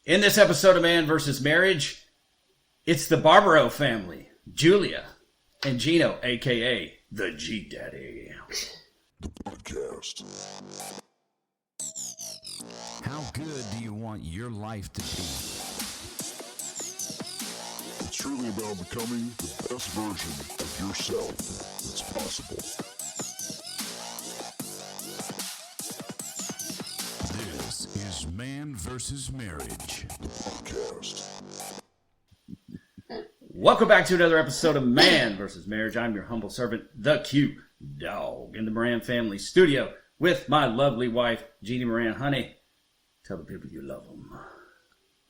In this episode of Man vs. Marriage, it's the Barbaro family, Julia and Gino, a.k.a. the G-Daddy. The podcast. How good do you want your life to be? It's truly about becoming the best version of yourself that's possible. This is Man vs. Marriage. The podcast. Welcome back to another episode of Man vs. Marriage. I'm your humble servant, the cute dog, in the Moran family studio with my lovely wife, Jeannie Moran. Honey, tell the people you love them.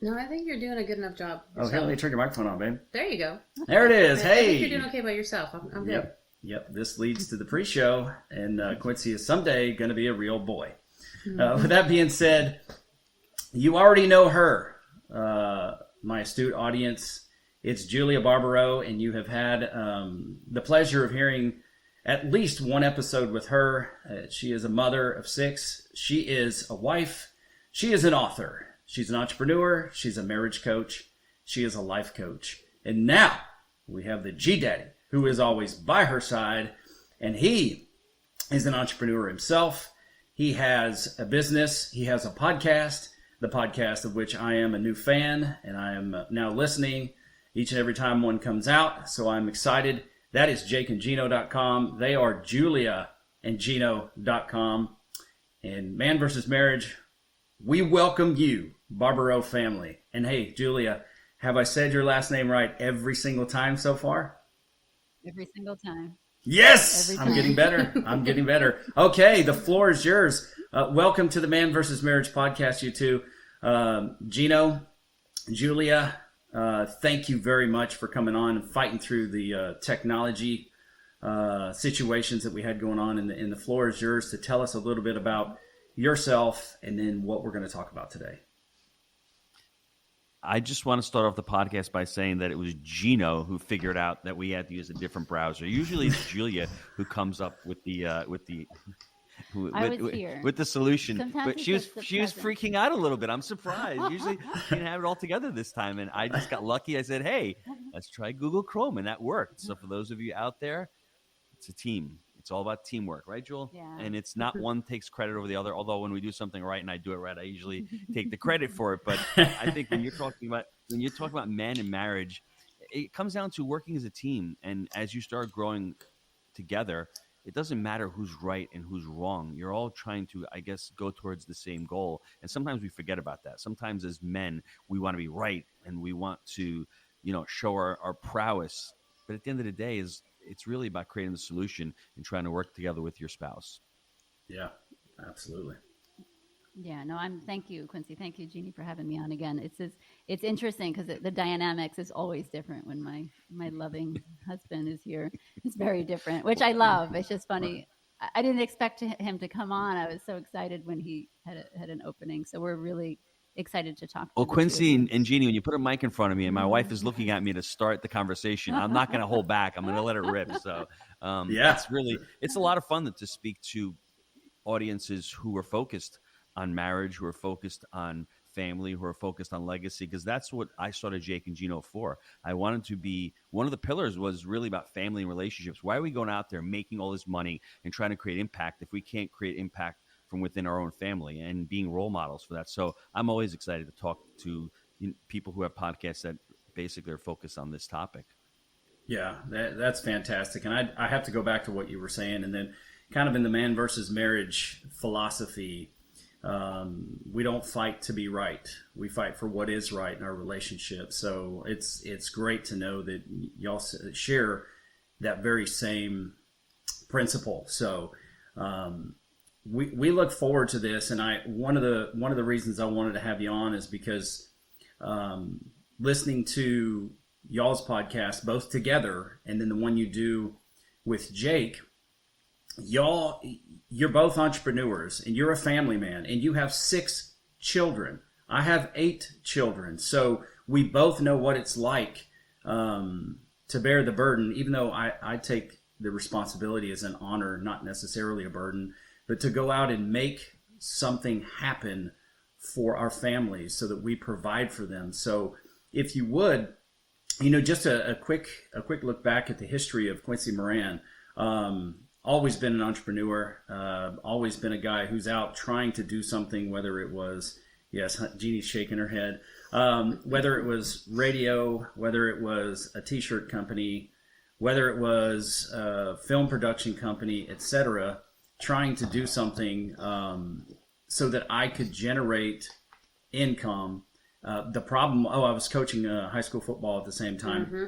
No, I think you're doing a good enough job. Oh, hell, let me turn your microphone on, babe. There you go. There it is. I Hey. think you're doing okay by yourself. I'm good. Yep. This leads to the pre-show, and Quincy is someday going to be a real boy. With that being said, you already know her, my astute audience. It's Julia Barbaro, and you have had the pleasure of hearing at least one episode with her. She is a mother of 6. She is a wife. She is an author. She's an entrepreneur. She's a marriage coach. She is a life coach. And now we have the G-Daddy, who is always by her side, and he is an entrepreneur himself. He has a business. He has a podcast, the podcast of which I am a new fan, and I am now listening each and every time one comes out. So I'm excited. That is jakeandgino.com. They are juliaandgino.com. And Man vs. Marriage, we welcome you, Barbaro family. And hey, Julia, have I said your last name right every single time so far? Every single time. Yes! Every I'm time. getting better. I'm getting better. Okay, the floor is yours. Welcome to the Man vs. Marriage podcast, you two. Gino, Julia, thank you very much for coming on and fighting through the technology situations that we had going on. And the floor is yours to tell us a little bit about yourself and then what we're going to talk about today. I just want to start off the podcast by saying that it was Gino who figured out that we had to use a different browser. Usually it's Julia who comes up with the solution. Sometimes but it's she was just the freaking out a little bit. I'm surprised. Usually she didn't have it all together this time, and I just got lucky. I said, "Hey, let's try Google Chrome," and that worked. So for those of you out there, it's a team. It's all about teamwork, right, Joel? Yeah. And it's not one takes credit over the other. Although when we do something right and I do it right, I usually take the credit for it. But I think when you're talking about man and marriage, it comes down to working as a team. And as you start growing together, it doesn't matter who's right and who's wrong. You're all trying to, I guess, go towards the same goal. And sometimes we forget about that. Sometimes as men, we want to be right and we want to, show our prowess. But at the end of the day, it's really about creating the solution and trying to work together with your spouse. Yeah, absolutely. Yeah, no, thank you, Quincy. Thank you, Jeannie, for having me on again. It's interesting because the dynamics is always different when my loving husband is here. It's very different, which I love. It's just funny. I didn't expect him to come on. I was so excited when he had an opening. So we're really excited to talk. Well, Quincy and Jeannie, when you put a mic in front of me and my wife is looking at me to start the conversation, I'm not going to hold back. I'm going to let it rip. So it's a lot of fun to speak to audiences who are focused on marriage, who are focused on family, who are focused on legacy, because that's what I started Jake and Gino for. I wanted to be, one of the pillars was really about family and relationships. Why are we going out there making all this money and trying to create impact if we can't create impact from within our own family and being role models for that? So I'm always excited to talk to people who have podcasts that basically are focused on this topic. Yeah, that's fantastic. And I have to go back to what you were saying, and then kind of in the Man versus Marriage philosophy, we don't fight to be right. We fight for what is right in our relationship. So it's great to know that y'all share that very same principle. So we look forward to this, and one of the reasons I wanted to have you on is because listening to y'all's podcast both together and then the one you do with Jake, you're both entrepreneurs and you're a family man and you have 6 children. I have 8 children, so we both know what it's like to bear the burden, even though I take the responsibility as an honor, not necessarily a burden. But to go out and make something happen for our families so that we provide for them. So if you would, just a quick look back at the history of Quincy Moran. Always been an entrepreneur, always been a guy who's out trying to do something, whether it was, yes, Jeannie's shaking her head, whether it was radio, whether it was a t-shirt company, whether it was a film production company, etc., trying to do something so that I could generate income. The problem, I was coaching high school football at the same time. Mm-hmm.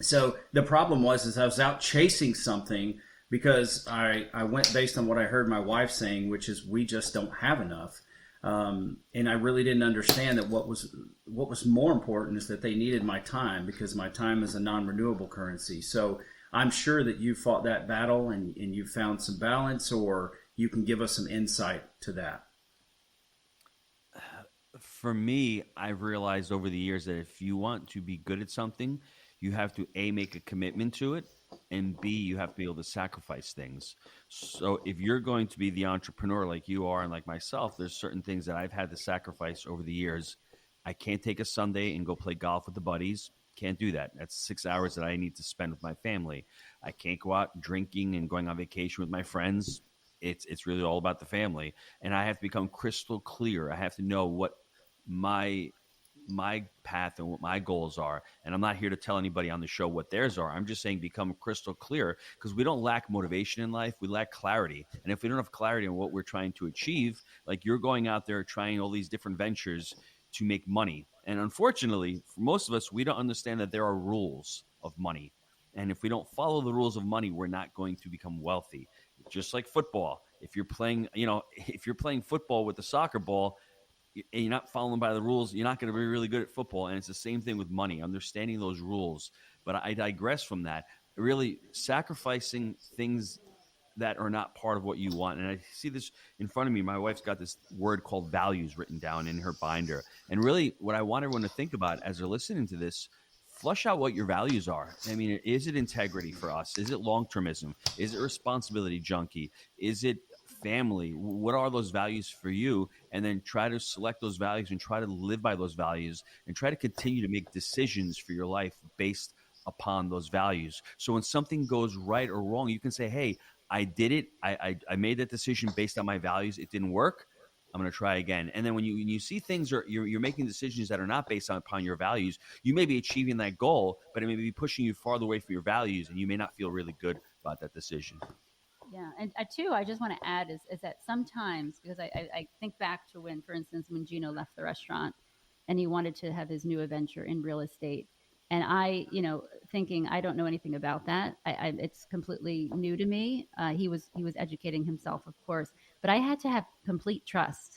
So the problem was I was out chasing something because I went based on what I heard my wife saying, which is we just don't have enough. And I really didn't understand that what was more important is that they needed my time, because my time is a non-renewable currency. So I'm sure that you fought that battle and you found some balance, or you can give us some insight to that. For me, I've realized over the years that if you want to be good at something, you have to A, make a commitment to it, and B, you have to be able to sacrifice things. So if you're going to be the entrepreneur like you are and like myself, there's certain things that I've had to sacrifice over the years. I can't take a Sunday and go play golf with the buddies. Can't do that. That's 6 hours that I need to spend with my family. I can't go out drinking and going on vacation with my friends. It's really all about the family. And I have to become crystal clear. I have to know what my path and what my goals are. And I'm not here to tell anybody on the show what theirs are. I'm just saying become crystal clear, because we don't lack motivation in life. We lack clarity. And if we don't have clarity on what we're trying to achieve, like you're going out there trying all these different ventures to make money. And unfortunately, for most of us, we don't understand that there are rules of money. And if we don't follow the rules of money, we're not going to become wealthy. Just like football. If you're playing football with the soccer ball, and you're not following by the rules, you're not going to be really good at football. And it's the same thing with money, understanding those rules. But I digress from that. Really sacrificing things that are not part of what you want. And I see this in front of me. My wife's got this word called values written down in her binder. And really what I want everyone to think about as they're listening to this, flush out what your values are. I mean, is it integrity for us? Is it long-termism? Is it responsibility junkie? Is it family? What are those values for you? And then try to select those values and try to live by those values, and try to continue to make decisions for your life based upon those values. So when something goes right or wrong, you can say, hey, I did it. I made that decision based on my values. It didn't work. I'm going to try again. And then when you see things, or you're making decisions that are not based upon your values, you may be achieving that goal, but it may be pushing you farther away from your values, and you may not feel really good about that decision. Yeah. And too, I just want to add is that sometimes, because I think back to when, for instance, when Gino left the restaurant and he wanted to have his new adventure in real estate. And I, thinking I don't know anything about that. It's completely new to me. He was educating himself, of course, but I had to have complete trust.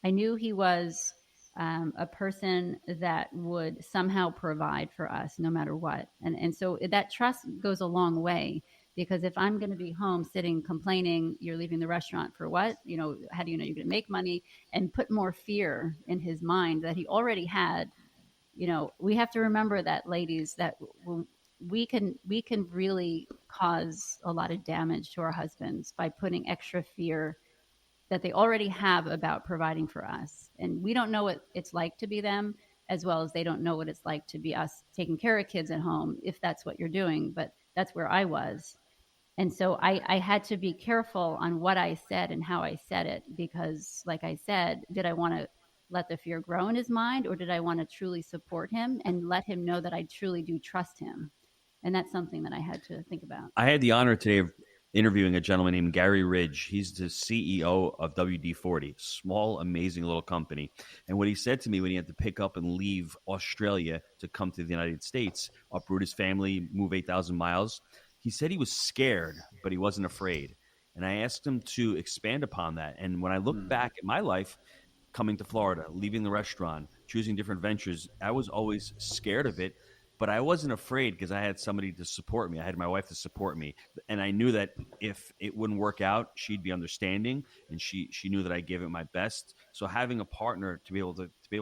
I knew he was a person that would somehow provide for us no matter what. And so that trust goes a long way, because if I'm going to be home sitting complaining, you're leaving the restaurant for what? How do you know you're going to make money? And put more fear in his mind that he already had. We have to remember that, ladies, that we can really cause a lot of damage to our husbands by putting extra fear that they already have about providing for us. And we don't know what it's like to be them, as well as they don't know what it's like to be us taking care of kids at home, if that's what you're doing. But that's where I was. And so I had to be careful on what I said and how I said it, because like I said, did I want to let the fear grow in his mind, or did I want to truly support him and let him know that I truly do trust him? And that's something that I had to think about. I had the honor today of interviewing a gentleman named Gary Ridge. He's the CEO of WD-40, small, amazing little company. And what he said to me when he had to pick up and leave Australia to come to the United States, uproot his family, move 8,000 miles, he said he was scared, but he wasn't afraid. And I asked him to expand upon that. And when I look back at my life, coming to Florida, leaving the restaurant, choosing different ventures, I was always scared of it, but I wasn't afraid because I had somebody to support me. I had my wife to support me. And I knew that if it wouldn't work out, she'd be understanding, and she knew that I gave it my best. So having a partner to be able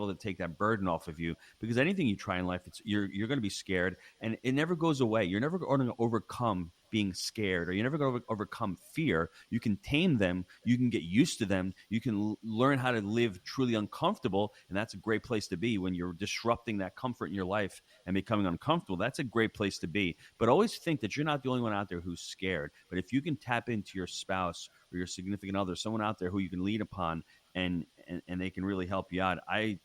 to take that burden off of you, because anything you try in life, you're going to be scared, and it never goes away. You're never going to overcome being scared, or you're never going to overcome fear. You can tame them. You can get used to them. You can learn how to live truly uncomfortable. And that's a great place to be when you're disrupting that comfort in your life and becoming uncomfortable. That's a great place to be. But always think that you're not the only one out there who's scared. But if you can tap into your spouse or your significant other, someone out there who you can lean upon, and they can really help you out. I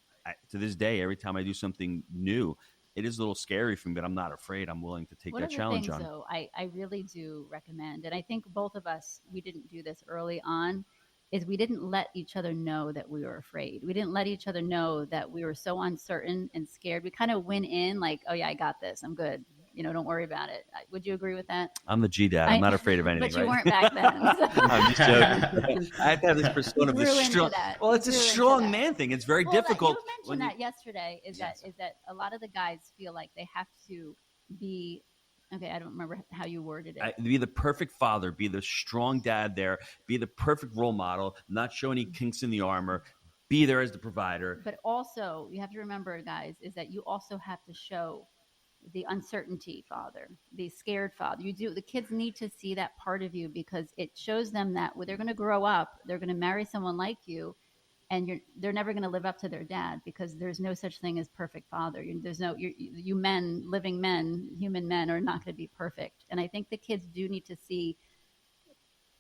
to this day, every time I do something new, it is a little scary for me, but I'm not afraid. I'm willing to take that challenge on. Though, I really do recommend, and I think both of us, we didn't do this early on, is we didn't let each other know that we were afraid. We didn't let each other know that we were so uncertain and scared. We kind of went in like, oh yeah, I got this. I'm good. Don't worry about it. Would you agree with that? I'm the G dad. I'm not afraid of anything. But you right? weren't back then. So. I'm just joking. I have to have this persona of the strong. Well, it's a strong man thing. It's very difficult. You mentioned that yesterday. Is that a lot of the guys feel like they have to be. Okay, I don't remember how you worded it. Be the perfect father. Be the strong dad there. Be the perfect role model. Not show any kinks in the armor. Be there as the provider. But also, you have to remember, guys, is that you also have to show the uncertainty father, the scared father. The kids need to see that part of you, because it shows them that when they're going to grow up, they're going to marry someone like you, and they're never going to live up to their dad, because there's no such thing as perfect father. You men, living men, human men are not going to be perfect. And I think the kids do need to see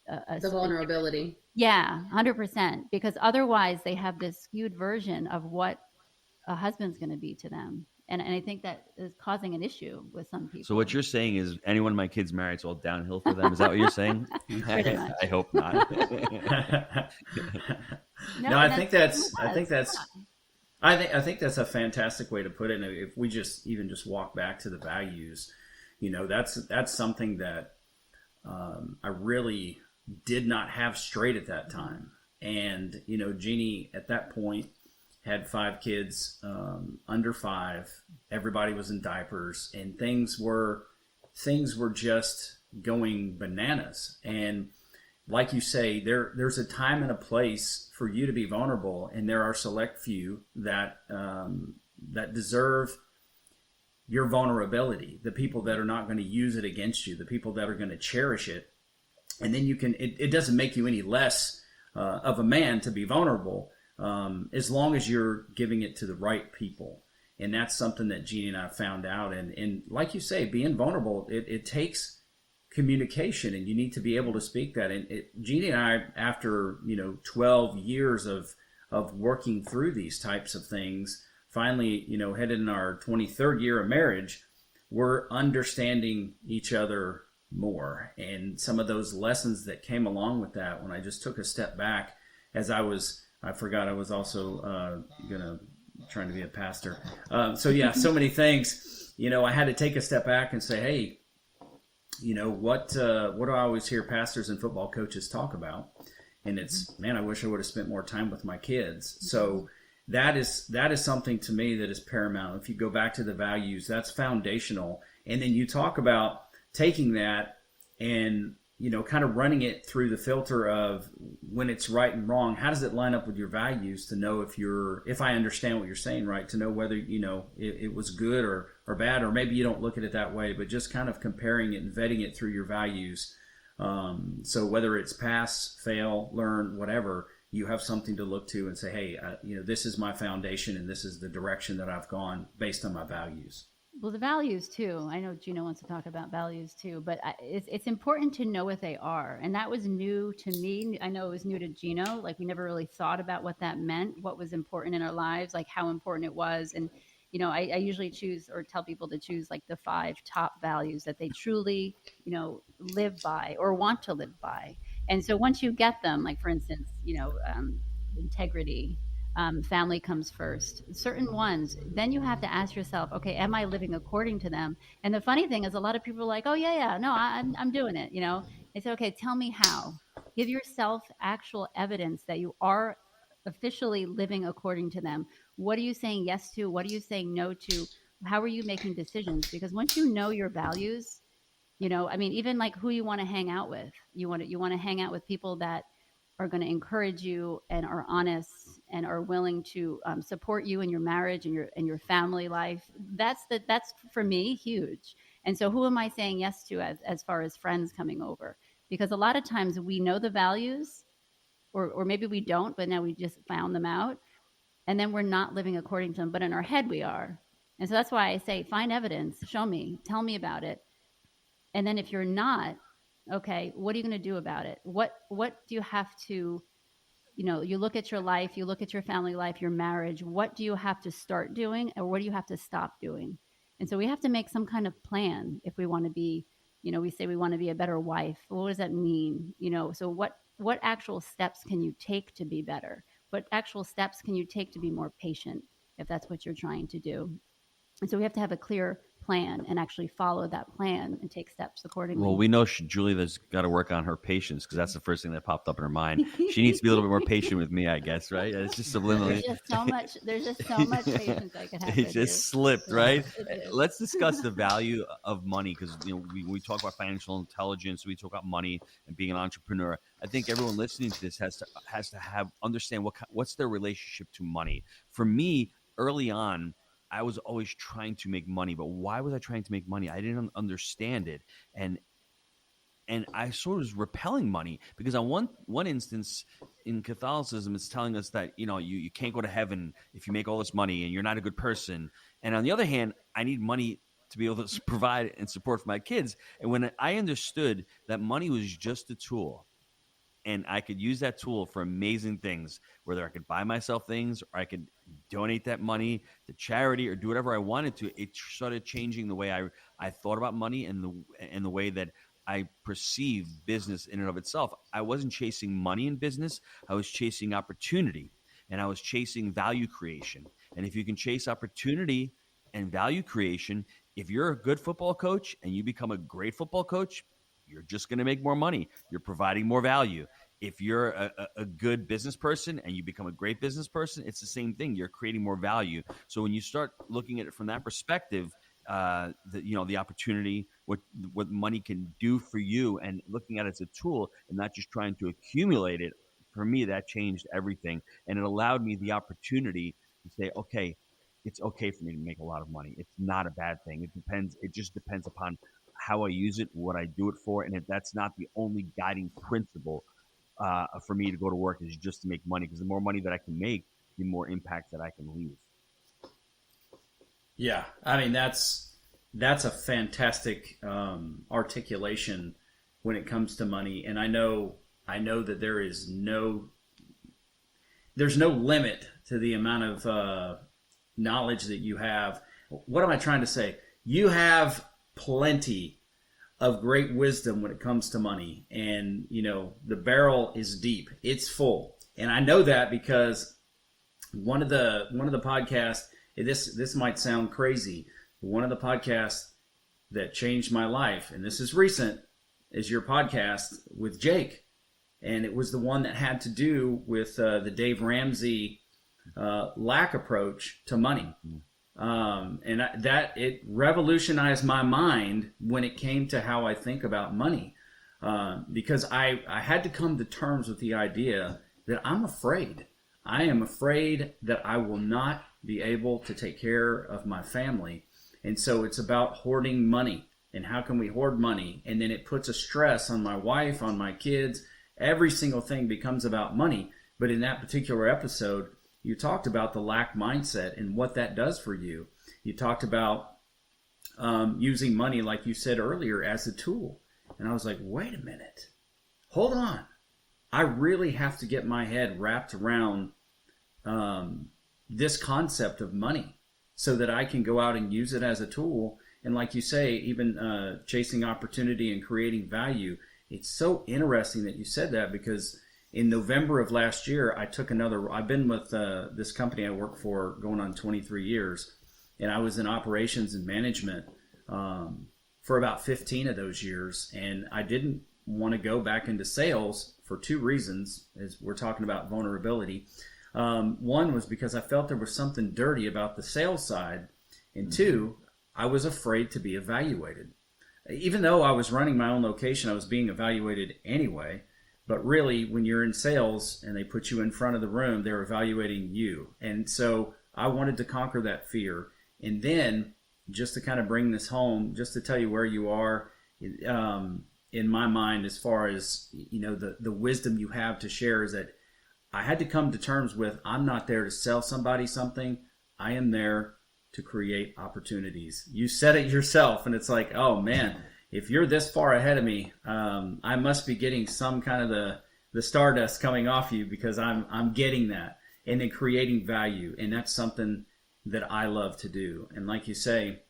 the vulnerability. Yeah, 100%, because otherwise they have this skewed version of what a husband's going to be to them. And I think that is causing an issue with some people. So what you're saying is anyone my kids marry, it's all downhill for them. Is that what you're saying? I hope not. No, I think that's a fantastic way to put it. And if we just walk back to the values, that's something that I really did not have straight at that time. And, Jeannie at that point had 5 kids, under 5. Everybody was in diapers, and things were just going bananas. And like you say, there's a time and a place for you to be vulnerable, and there are select few that deserve your vulnerability. The people that are not going to use it against you, the people that are going to cherish it, and then it doesn't make you any less of a man to be vulnerable. As long as you're giving it to the right people. And that's something that Jeannie and I found out. And like you say, being vulnerable, it takes communication, and you need to be able to speak that. And Jeannie and I, after 12 years of working through these types of things, finally headed in our 23rd year of marriage, we're understanding each other more. And some of those lessons that came along with that, when I just took a step back, I forgot I was also trying to be a pastor. So many things. I had to take a step back and say, hey, what do I always hear pastors and football coaches talk about? And it's, man, I wish I would have spent more time with my kids. So that is something to me that is paramount. If you go back to the values, that's foundational. And then you talk about taking that and kind of running it through the filter of when it's right and wrong. How does it line up with your values to know if I understand what you're saying, right? To know whether, it was good or bad, or maybe you don't look at it that way, but just kind of comparing it and vetting it through your values. So whether it's pass, fail, learn, whatever, you have something to look to and say, hey, this is my foundation, and this is the direction that I've gone based on my values. Well, the values too. I know Gino wants to talk about values too, but it's important to know what they are. And that was new to me. I know it was new to Gino. Like, we never really thought about what that meant, what was important in our lives, like how important it was. And, I usually choose or tell people to choose like the 5 top values that they truly, live by or want to live by. And so once you get them, like for instance, integrity, family comes first, certain ones, then you have to ask yourself, okay, am I living according to them? And the funny thing is, a lot of people are like, oh yeah, no, I'm doing it. They say, okay, tell me how. Give yourself actual evidence that you are officially living according to them. What are you saying yes to? What are you saying no to? How are you making decisions? Because once you know your values, even like who you want to hang out with, you want to hang out with people that are going to encourage you and are honest and are willing to support you in your marriage and your family life. That's for me huge. And so who am I saying yes to as far as friends coming over? Because a lot of times we know the values, or maybe we don't, but now we just found them out. And then we're not living according to them, but in our head we are. And so that's why I say, find evidence, show me, tell me about it. And then if you're not, okay, what are you going to do about it? What do you have to, you look at your life, you look at your family life, your marriage, what do you have to start doing, or what do you have to stop doing? And so we have to make some kind of plan if we want to be, we say we want to be a better wife. What does that mean? So what actual steps can you take to be better? What actual steps can you take to be more patient if that's what you're trying to do? And so we have to have a clear plan and actually follow that plan and take steps accordingly. Well, we know Julia's got to work on her patience, because that's the first thing that popped up in her mind. She needs to be a little bit more patient with me, I guess, right? It's just subliminally. There's just so much patience I could have. It just slipped, right? Let's discuss the value of money, because we talk about financial intelligence, we talk about money and being an entrepreneur. I think everyone listening to this has to understand what's their relationship to money. For me, early on, I was always trying to make money, but why was I trying to make money? I didn't understand it, and I sort of was repelling money, because on one instance in Catholicism, it's telling us that you can't go to heaven if you make all this money and you're not a good person. And on the other hand, I need money to be able to provide and support for my kids. And when I understood that money was just a tool, and I could use that tool for amazing things, whether I could buy myself things or I could donate that money to charity or do whatever I wanted to, it started changing the way I thought about money and the way that I perceive business in and of itself. I wasn't chasing money in business. I was chasing opportunity, and I was chasing value creation. And if you can chase opportunity and value creation, if you're a good football coach and you become a great football coach, you're just going to make more money. You're providing more value. If you're a good business person and you become a great business person, it's the same thing. You're creating more value. So when you start looking at it from that perspective, the opportunity, what money can do for you, and looking at it as a tool and not just trying to accumulate it, for me, that changed everything. And it allowed me the opportunity to say, okay, it's okay for me to make a lot of money. It's not a bad thing. It just depends upon how I use it, what I do it for, and if that's not the only guiding principle for me to go to work is just to make money, because the more money that I can make, the more impact that I can leave. Yeah, I mean that's a fantastic articulation when it comes to money, and I know that there's no limit to the amount of knowledge that you have. What am I trying to say? You have plenty of great wisdom when it comes to money, and the barrel is deep, it's full, and I know that because one of the podcasts, this might sound crazy, but one of the podcasts that changed my life, and this is recent, is your podcast with Jake, and it was the one that had to do with the Dave Ramsey lack approach to money. And that it revolutionized my mind when it came to how I think about money, because I had to come to terms with the idea that I'm afraid. I am afraid that I will not be able to take care of my family. And so it's about hoarding money, and how can we hoard money? And then it puts a stress on my wife, on my kids. Every single thing becomes about money. But in that particular episode, you talked about the lack mindset and what that does for you. You talked about using money, like you said earlier, as a tool. And I was like, wait a minute. Hold on. I really have to get my head wrapped around this concept of money so that I can go out and use it as a tool. And like you say, even chasing opportunity and creating value. It's so interesting that you said that, because in November of last year, I've been with this company I work for going on 23 years, and I was in operations and management for about 15 of those years, and I didn't want to go back into sales for two reasons, as we're talking about vulnerability. One was because I felt there was something dirty about the sales side, and two, I was afraid to be evaluated. Even though I was running my own location, I was being evaluated anyway. But really, when you're in sales and they put you in front of the room, they're evaluating you. And so I wanted to conquer that fear. And then just to kind of bring this home, just to tell you where you are, in my mind, as far as, the wisdom you have to share, is that I had to come to terms with, I'm not there to sell somebody something. I am there to create opportunities. You said it yourself, and it's like, oh man, if you're this far ahead of me, I must be getting some kind of the stardust coming off you, because I'm getting that, and then creating value. And that's something that I love to do. And like you say,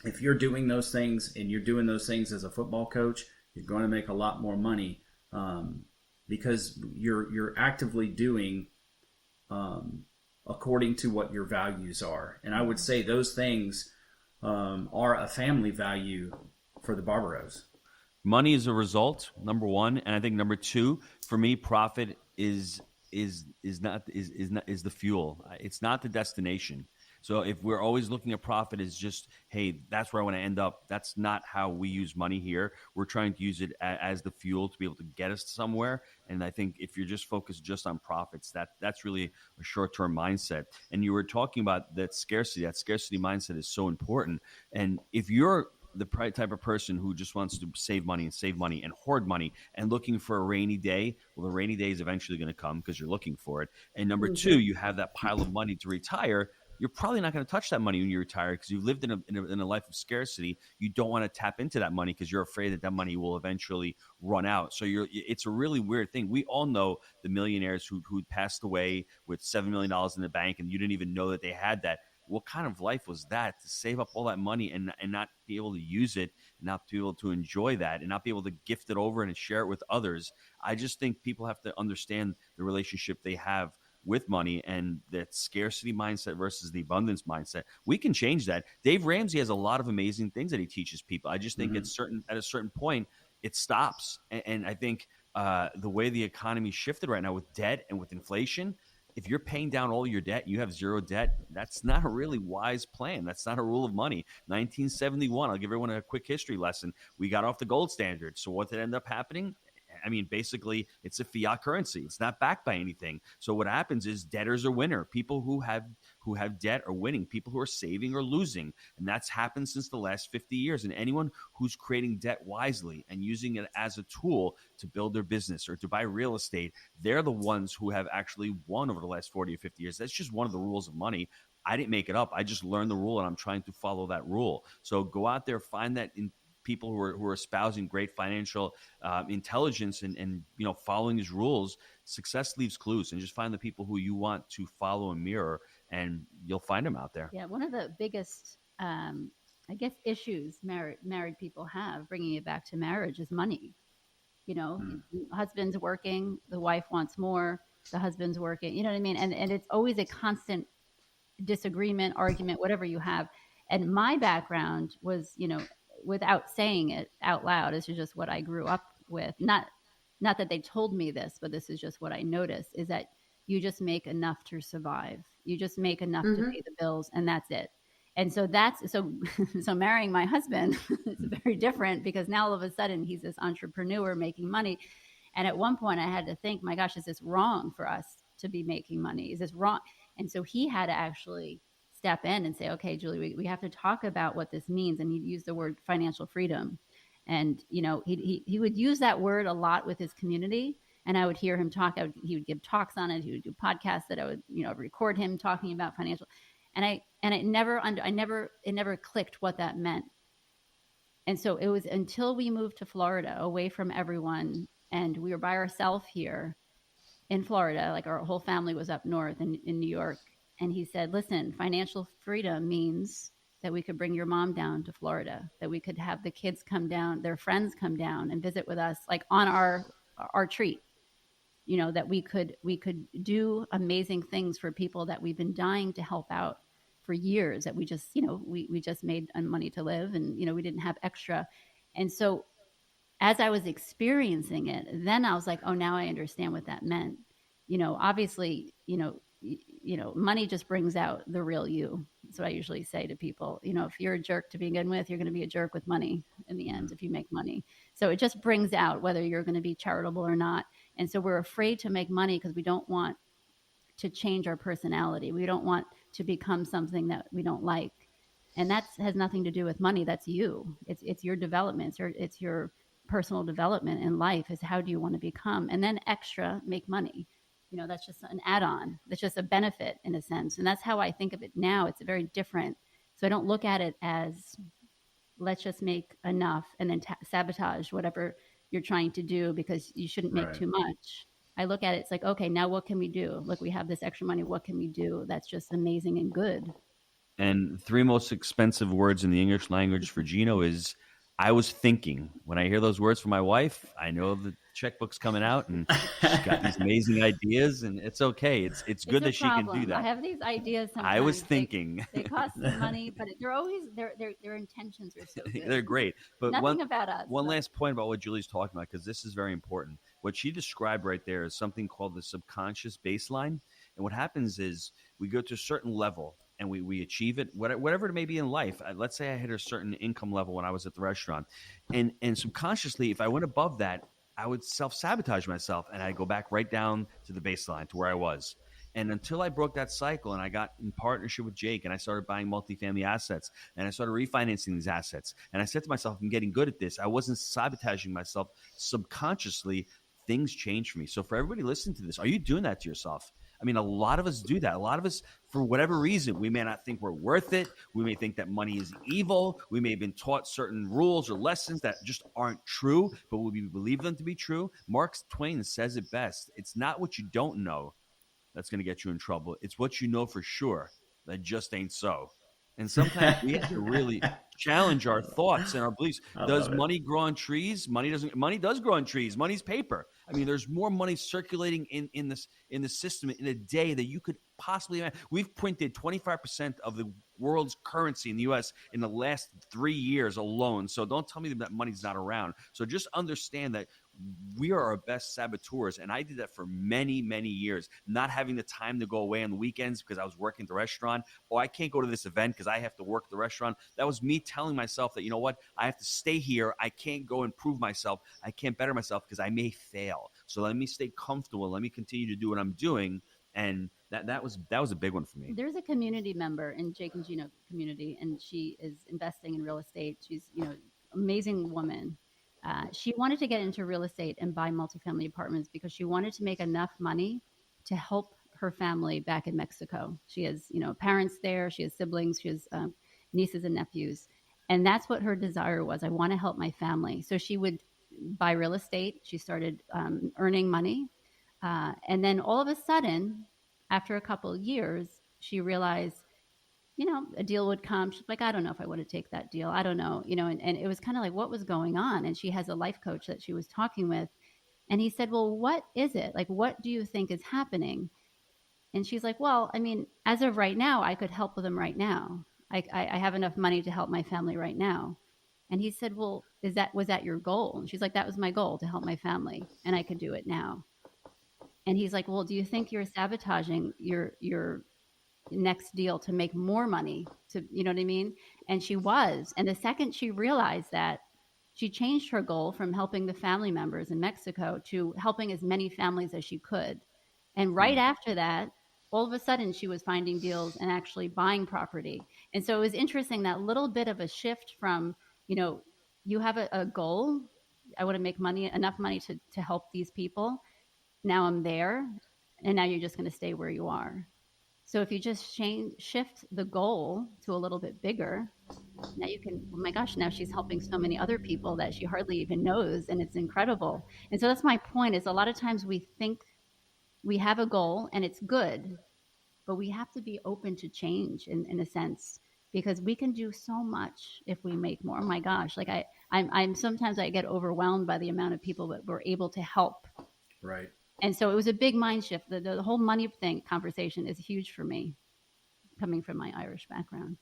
if you're doing those things, and you're doing those things as a football coach, you're going to make a lot more money, because you're actively doing according to what your values are. And I would say those things are a family value for the Barbaros. Money is a result, number one, and I think number two, for me, profit is the fuel. It's not the destination. So if we're always looking at profit as just, hey, that's where I want to end up, that's not how we use money here. We're trying to use it as the fuel to be able to get us somewhere. And I think if you're just focused just on profits, that's really a short-term mindset. And you were talking about that scarcity mindset is so important. And if you're the type of person who just wants to save money and hoard money and looking for a rainy day, well, the rainy day is eventually going to come because you're looking for it. And number two, you have that pile of money to retire. You're probably not going to touch that money when you retire because you've lived in a life of scarcity. You don't want to tap into that money because you're afraid that money will eventually run out. So it's a really weird thing. We all know the millionaires who passed away with $7 million in the bank, and you didn't even know that they had that. What kind of life was that, to save up all that money and not be able to use it, and not be able to enjoy that, and not be able to gift it over and share it with others? I just think people have to understand the relationship they have with money and that scarcity mindset versus the abundance mindset. We can change that. Dave Ramsey has a lot of amazing things that he teaches people. I just think at a certain point, it stops. And I think the way the economy shifted right now with debt and with inflation, if you're paying down all your debt, you have zero debt, that's not a really wise plan. That's not a rule of money. 1971, I'll give everyone a quick history lesson. We got off the gold standard. So what did end up happening? I mean, basically, it's a fiat currency. It's not backed by anything. So what happens is debtors are winner. People who have debt are winning. People who are saving are losing. And that's happened since the last 50 years. And anyone who's creating debt wisely and using it as a tool to build their business or to buy real estate, they're the ones who have actually won over the last 40 or 50 years. That's just one of the rules of money. I didn't make it up. I just learned the rule, and I'm trying to follow that rule. So go out there, find that in people who are espousing great financial intelligence and following these rules. Success leaves clues, and just find the people who you want to follow and mirror, and you'll find them out there. Yeah, one of the biggest, issues married people have, bringing it back to marriage, is money. Husband's working, the wife wants more, the husband's working. You know what I mean? And it's always a constant disagreement, argument, whatever you have. And my background was, without saying it out loud, this is just what I grew up with. Not that they told me this, but this is just what I noticed, is that you just make enough to survive. You just make enough to pay the bills, and that's it. And so so marrying my husband is very different, because now all of a sudden he's this entrepreneur making money. And at one point I had to think, my gosh, is this wrong for us to be making money? Is this wrong? And so he had to actually step in and say, okay, Julie, we have to talk about what this means. And he'd use the word financial freedom. And, he would use that word a lot with his community. And I would hear him talk. He would give talks on it. He would do podcasts that I would, record him talking about financial. And it never clicked what that meant. And so it was until we moved to Florida, away from everyone, and we were by ourselves here in Florida, like our whole family was up north in New York. And he said, listen, financial freedom means that we could bring your mom down to Florida, that we could have the kids come down, their friends come down and visit with us, like on our treat, that we could do amazing things for people that we've been dying to help out for years, that we just, we just made money to live, and, we didn't have extra. And so as I was experiencing it, then I was like, oh, now I understand what that meant. Obviously, money just brings out the real you. That's what I usually say to people. If you're a jerk to begin with, you're going to be a jerk with money in the end if you make money. So it just brings out whether you're going to be charitable or not. And so we're afraid to make money because we don't want to change our personality. We don't want to become something that we don't like. And that has nothing to do with money. That's you. It's your development, or it's your personal development in life, is how do you want to become? And then extra, make money. That's just an add-on. That's just a benefit in a sense. And that's how I think of it now. It's very different. So I don't look at it as let's just make enough and then sabotage whatever you're trying to do because you shouldn't make too much. I look at it, it's like, okay, now what can we do? Look, we have this extra money. What can we do? That's just amazing and good. And 3 most expensive words in the English language for Gino is, I was thinking. When I hear those words from my wife, I know the checkbook's coming out and she's got these amazing ideas, and it's okay. It's good that she can do that. I have these ideas sometimes. I was thinking. They cost money, but they're always, their intentions are so good. They're great. But nothing about us. One last point about what Julie's talking about, because this is very important. What she described right there is something called the subconscious baseline. And what happens is we go to a certain level and we achieve it, whatever it may be in life. Let's say I hit a certain income level when I was at the restaurant. And subconsciously, if I went above that, I would self-sabotage myself, and I'd go back right down to the baseline, to where I was. And until I broke that cycle and I got in partnership with Jake and I started buying multifamily assets and I started refinancing these assets, and I said to myself, I'm getting good at this. I wasn't sabotaging myself subconsciously. Things changed for me. So for everybody listening to this, are you doing that to yourself? I mean, a lot of us do that. A lot of us, for whatever reason, we may not think we're worth it. We may think that money is evil. We may have been taught certain rules or lessons that just aren't true, but we believe them to be true. Mark Twain says it best. It's not what you don't know that's going to get you in trouble. It's what you know for sure that just ain't so. And sometimes we have to really challenge our thoughts and our beliefs. Does money grow on trees? Money doesn't. Money does grow on trees. Money's paper. I mean, there's more money circulating in the system in a day that you could possibly imagine. We've printed 25% of the world's currency in the U.S. in the last 3 years alone. So don't tell me that money's not around. So just understand that we are our best saboteurs. And I did that for many, many years, not having the time to go away on the weekends because I was working at the restaurant. Oh, I can't go to this event because I have to work at the restaurant. That was me telling myself that, you know what, I have to stay here. I can't go and prove myself. I can't better myself because I may fail. So let me stay comfortable. Let me continue to do what I'm doing. And that was a big one for me. There's a community member in Jake and Gino community, and she is investing in real estate. She's, amazing woman. She wanted to get into real estate and buy multifamily apartments because she wanted to make enough money to help her family back in Mexico. She has, parents there. She has siblings. She has nieces and nephews. And that's what her desire was. I want to help my family. So she would buy real estate. She started earning money. And then all of a sudden, after a couple of years, she realized, a deal would come. She's like, I don't know if I want to take that deal. I don't know, and it was kind of like, what was going on? And she has a life coach that she was talking with. And he said, well, what is it? Like, what do you think is happening? And she's like, well, I mean, as of right now, I could help them right now. I have enough money to help my family right now. And he said, well, was that your goal? And she's like, that was my goal, to help my family. And I could do it now. And he's like, well, do you think you're sabotaging your next deal to make more money, to, you know what I mean? And she was. And the second she realized that, she changed her goal from helping the family members in Mexico to helping as many families as she could. And right after that, all of a sudden she was finding deals and actually buying property. And so it was interesting, that little bit of a shift from, you have a goal. I want to make money, enough money to help these people. Now I'm there, and now you're just going to stay where you are. So if you just shift the goal to a little bit bigger, now you can, oh my gosh, now she's helping so many other people that she hardly even knows, and it's incredible. And so that's my point, is a lot of times we think we have a goal and it's good, but we have to be open to change in a sense, because we can do so much if we make more. Oh my gosh, like I'm sometimes I get overwhelmed by the amount of people that we're able to help. Right. And so it was a big mind shift. The whole money thing conversation is huge for me, coming from my Irish background.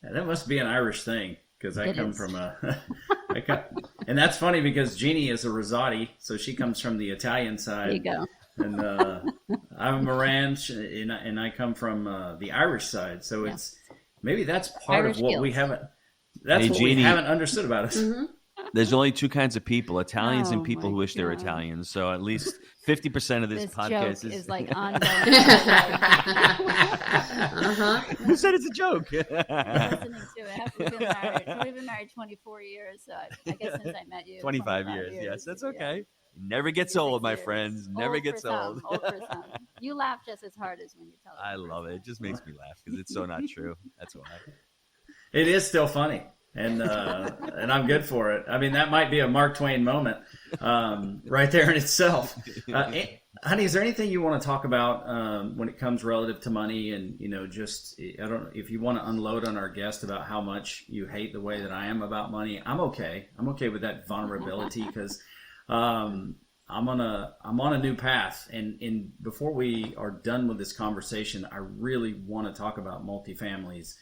That must be an Irish thing, because I come from and that's funny because Jeannie is a Rosati, so she comes from the Italian side. There you go. And I'm a Morange, and I come from the Irish side. So it's maybe that's part Irish of what guilt. We haven't. That's what Jeannie, we haven't understood about us. Mm-hmm. There's only two kinds of people: Italians and Oh, people who my wish they were God. Italians. So at least 50% of this podcast joke is like ongoing. Who said it's a joke? Listening to it. We've been married 24 years. So I guess since I met you, 25 years. Yes, that's okay. Yeah. Never gets old, my friends. Never gets old. Old for some. You laugh just as hard as when you tell it. I love it. It just makes me laugh because it's so not true. That's why. It is still funny, and I'm good for it. I mean, that might be a Mark Twain moment right there in itself. Honey, is there anything you want to talk about when it comes relative to money? And, just, I don't know if you want to unload on our guest about how much you hate the way that I am about money. I'm okay. I'm okay with that vulnerability because I'm on a new path. And before we are done with this conversation, I really want to talk about multifamilies.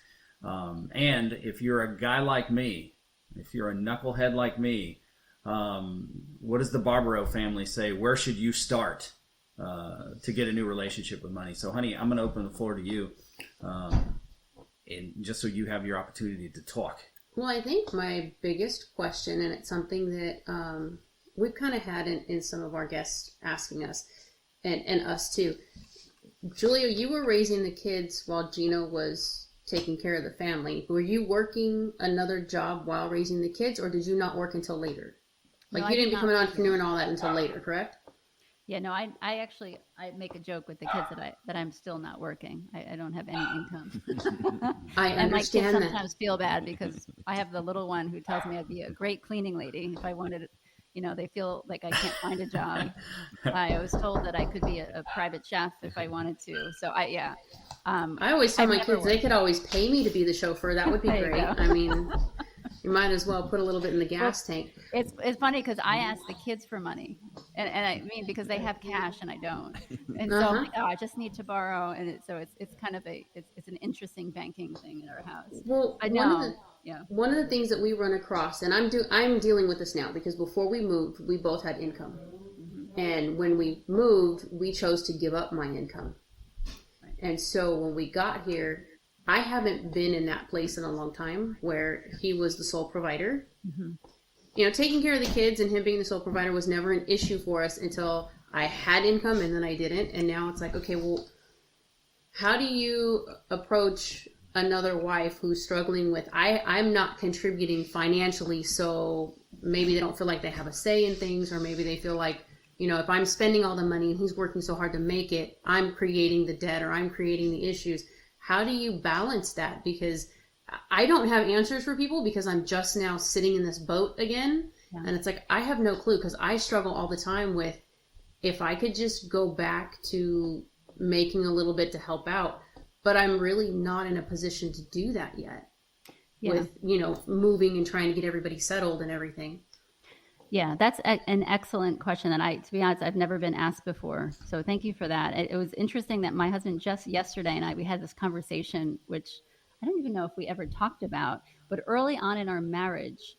And if you're a guy like me, if you're a knucklehead like me, what does the Barbaro family say? Where should you start to get a new relationship with money? So, honey, I'm going to open the floor to you, and just so you have your opportunity to talk. Well, I think my biggest question, and it's something that we've kind of had in some of our guests asking us, and us too. Julia, you were raising the kids while Gino was taking care of the family. Were you working another job while raising the kids, or did you not work until later? Like, you didn't become an entrepreneur and all that until later, correct? Yeah, no, I actually make a joke with the kids that I'm still not working. I don't have any income. I and my kids understand that. sometimes feel bad because I have the little one who tells me I'd be a great cleaning lady if I wanted it. They feel like I can't find a job. I was told that I could be a private chef if I wanted to. So I always tell my kids they could always pay me to be the chauffeur. That would be great. I mean, you might as well put a little bit in the gas tank. It's funny because I ask the kids for money, and I mean because they have cash and I don't, and so I'm like, I just need to borrow, and it's kind of it's an interesting banking thing in our house. Well, one of the things that we run across, and I'm dealing with this now because before we moved, we both had income, and when we moved, we chose to give up my income, and so when we got here, I haven't been in that place in a long time where he was the sole provider. Mm-hmm. Taking care of the kids and him being the sole provider was never an issue for us until I had income and then I didn't. And now it's like, okay, well, how do you approach another wife who's struggling with, I'm not contributing financially, so maybe they don't feel like they have a say in things, or maybe they feel like, if I'm spending all the money and he's working so hard to make it, I'm creating the debt or I'm creating the issues. How do you balance that? Because I don't have answers for people because I'm just now sitting in this boat again. Yeah. And it's like, I have no clue because I struggle all the time with, if I could just go back to making a little bit to help out, but I'm really not in a position to do that yet with, moving and trying to get everybody settled and everything. Yeah, that's an excellent question that to be honest, I've never been asked before. So thank you for that. It was interesting that my husband just yesterday and we had this conversation, which I don't even know if we ever talked about, but early on in our marriage,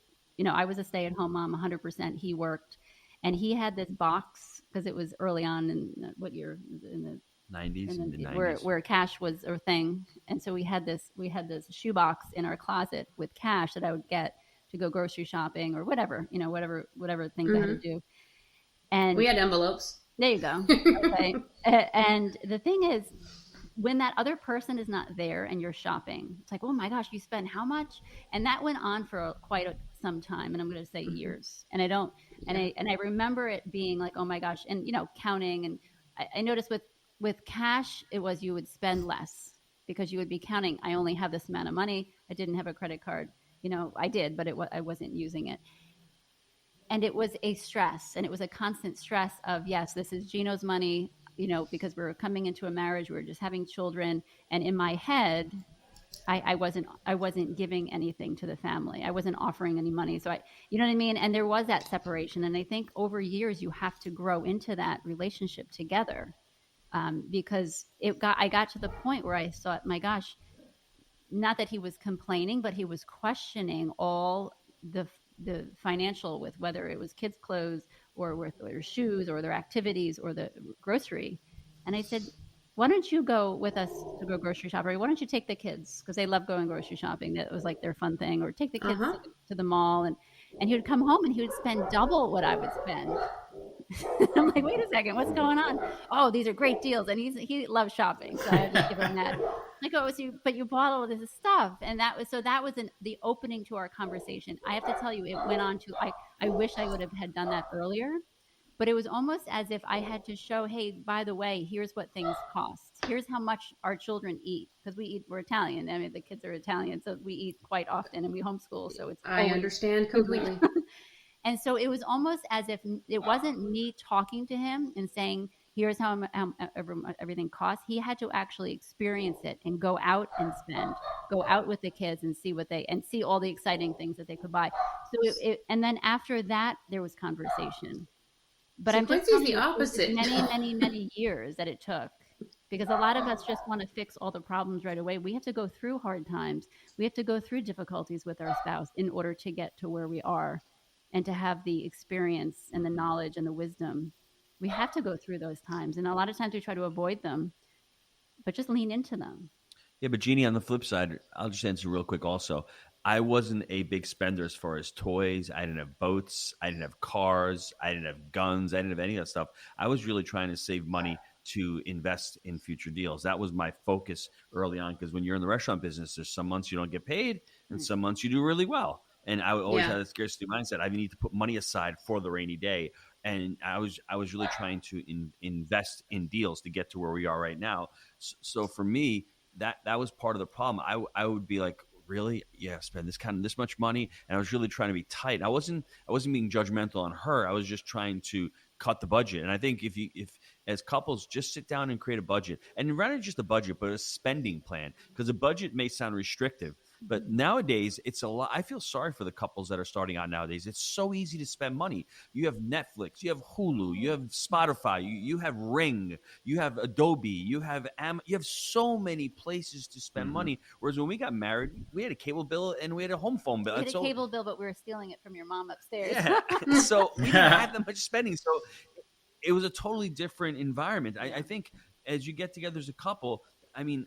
I was a stay-at-home mom, 100%. He worked, and he had this box because it was early on in what year? In the 90s, where cash was a thing. And so we had this shoebox in our closet with cash that I would get to go grocery shopping or whatever, whatever things I had to do. And we had envelopes. There you go. Okay. And the thing is, when that other person is not there and you're shopping, it's like, oh my gosh, you spend how much? And that went on for quite some time. And I'm going to say years. And I remember it being like, oh my gosh. And, counting. And I noticed with cash, it was, you would spend less because you would be counting. I only have this amount of money. I didn't have a credit card. I did, but I wasn't using it. And it was a stress, and it was a constant stress of, yes, this is Gino's money, because we were coming into a marriage, we were just having children. And in my head, I wasn't giving anything to the family. I wasn't offering any money. So you know what I mean? And there was that separation. And I think over years, you have to grow into that relationship together. Because I got to the point where I thought, my gosh, not that he was complaining, but he was questioning all the financial, with whether it was kids' clothes or with their shoes or their activities or the grocery. And I said, why don't you go with us to go grocery shopping? Why don't you take the kids? Because they love going grocery shopping. That was like their fun thing. Or take the kids to the mall. And he would come home and he would spend double what I would spend. I'm like, wait a second, what's going on? Oh, these are great deals. And he loves shopping. So I just give him that. Like, oh, so but you bought all this stuff. And that was the opening to our conversation. I have to tell you, it went on to, I wish I would have had done that earlier. But it was almost as if I had to show, hey, by the way, here's what things cost. Here's how much our children eat, because we're Italian. I mean, the kids are Italian, so we eat quite often, and we homeschool. So it's I understand completely. And so it was almost as if it wasn't me talking to him and saying, here's how everything costs. He had to actually experience it and go out and spend, go out with the kids and see all the exciting things that they could buy. So and then after that, there was conversation. But I'm just the opposite. Many years that it took, because a lot of us just want to fix all the problems right away. We have to go through hard times. We have to go through difficulties with our spouse in order to get to where we are and to have the experience and the knowledge and the wisdom. We have to go through those times. And a lot of times we try to avoid them, but just lean into them. Yeah, but Jeannie, on the flip side, I'll just answer real quick also. I wasn't a big spender as far as toys. I didn't have boats. I didn't have cars. I didn't have guns. I didn't have any of that stuff. I was really trying to save money to invest in future deals. That was my focus early on, because when you're in the restaurant business, there's some months you don't get paid and some months you do really well. And I always had a scarcity mindset. I need to put money aside for the rainy day. And I was really trying to invest in deals to get to where we are right now. So for me, that was part of the problem. I would be like, really? Yeah, spend this much money. And I was really trying to be tight. I wasn't being judgmental on her. I was just trying to cut the budget. And I think if as couples just sit down and create a budget, and rather just a budget, but a spending plan, because a budget may sound restrictive, but nowadays it's a lot. I feel sorry for the couples that are starting out nowadays. It's so easy to spend money. You have Netflix, you have Hulu, you have Spotify, you have Ring, you have Adobe, you have you have so many places to spend money. Whereas when we got married, we had a cable bill and we had a home phone bill. We had a cable bill, but we were stealing it from your mom upstairs. Yeah. So we didn't have that much spending. So it was a totally different environment. I think as you get together as a couple, I mean,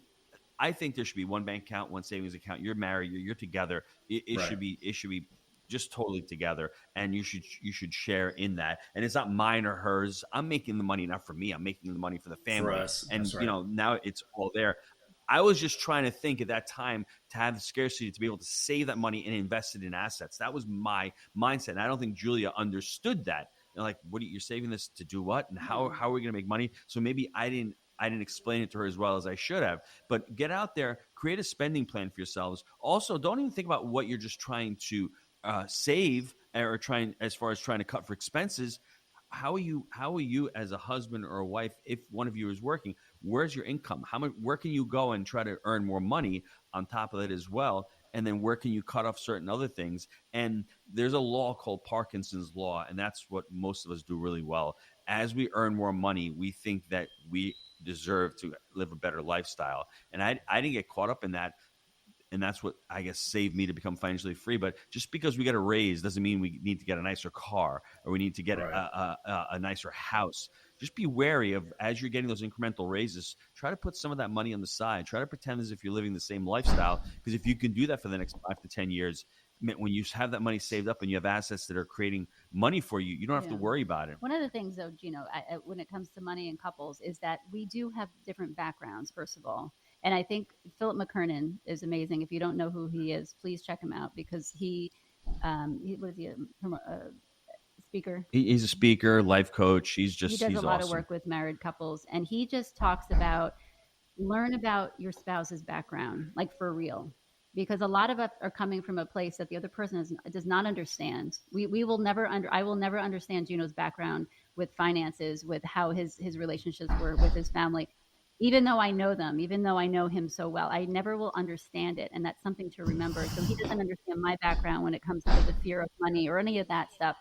I think there should be one bank account, one savings account. You're married, you're together. It should be just totally together, and you should share in that. And it's not mine or hers. I'm making the money not for me. I'm making the money for the family. For us. And That's right. now it's all there. I was just trying to think at that time to have the scarcity to be able to save that money and invest it in assets. That was my mindset. And I don't think Julia understood that. Like, you're saving this to do what? And how are we going to make money? So maybe I didn't explain it to her as well as I should have. But get out there, create a spending plan for yourselves. Also, don't even think about what you're just trying to save or as far as trying to cut for expenses. How are you as a husband or a wife, if one of you is working, where's your income? Where can you go and try to earn more money on top of it as well? And then where can you cut off certain other things? And there's a law called Parkinson's law, and that's what most of us do really well. As we earn more money, we think that we deserve to live a better lifestyle. And I didn't get caught up in that. And that's what, I guess, saved me to become financially free. But just because we get a raise doesn't mean we need to get a nicer car or we need to get a nicer house. Just be wary of, as you're getting those incremental raises, try to put some of that money on the side. Try to pretend as if you're living the same lifestyle. Because if you can do that for the next 5 to 10 years, when you have that money saved up and you have assets that are creating money for you, you don't have to worry about it. One of the things, though, Gino, when it comes to money and couples, is that we do have different backgrounds, first of all. And I think Philip McKernan is amazing. If you don't know who he is, please check him out, because he what is he, a speaker? He's a speaker, life coach. He does a lot of work with married couples, and he just talks about, learn about your spouse's background, like for real. Because a lot of us are coming from a place that the other person does not understand. I will never understand Gino's background with finances, with how his relationships were with his family. Even though I know them, even though I know him so well, I never will understand it. And that's something to remember. So he doesn't understand my background when it comes to the fear of money or any of that stuff.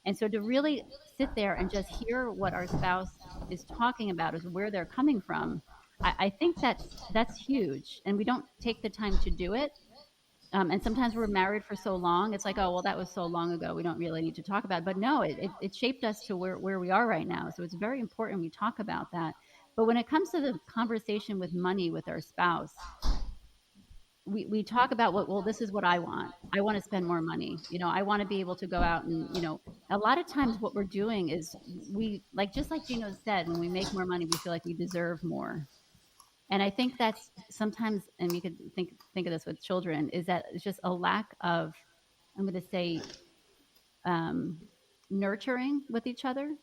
And so to really sit there and just hear what our spouse is talking about, is where they're coming from, I think that's huge. And we don't take the time to do it. And sometimes we're married for so long, it's like, oh, well, that was so long ago, we don't really need to talk about it. But no, it shaped us to where we are right now. So it's very important we talk about that. But when it comes to the conversation with money with our spouse, we talk about well, this is what I want. I want to spend more money. I want to be able to go out and, a lot of times what we're doing is just like Gino said, when we make more money, we feel like we deserve more. And I think that's sometimes, and we could think of this with children, is that it's just a lack of, I'm going to say, nurturing with each other.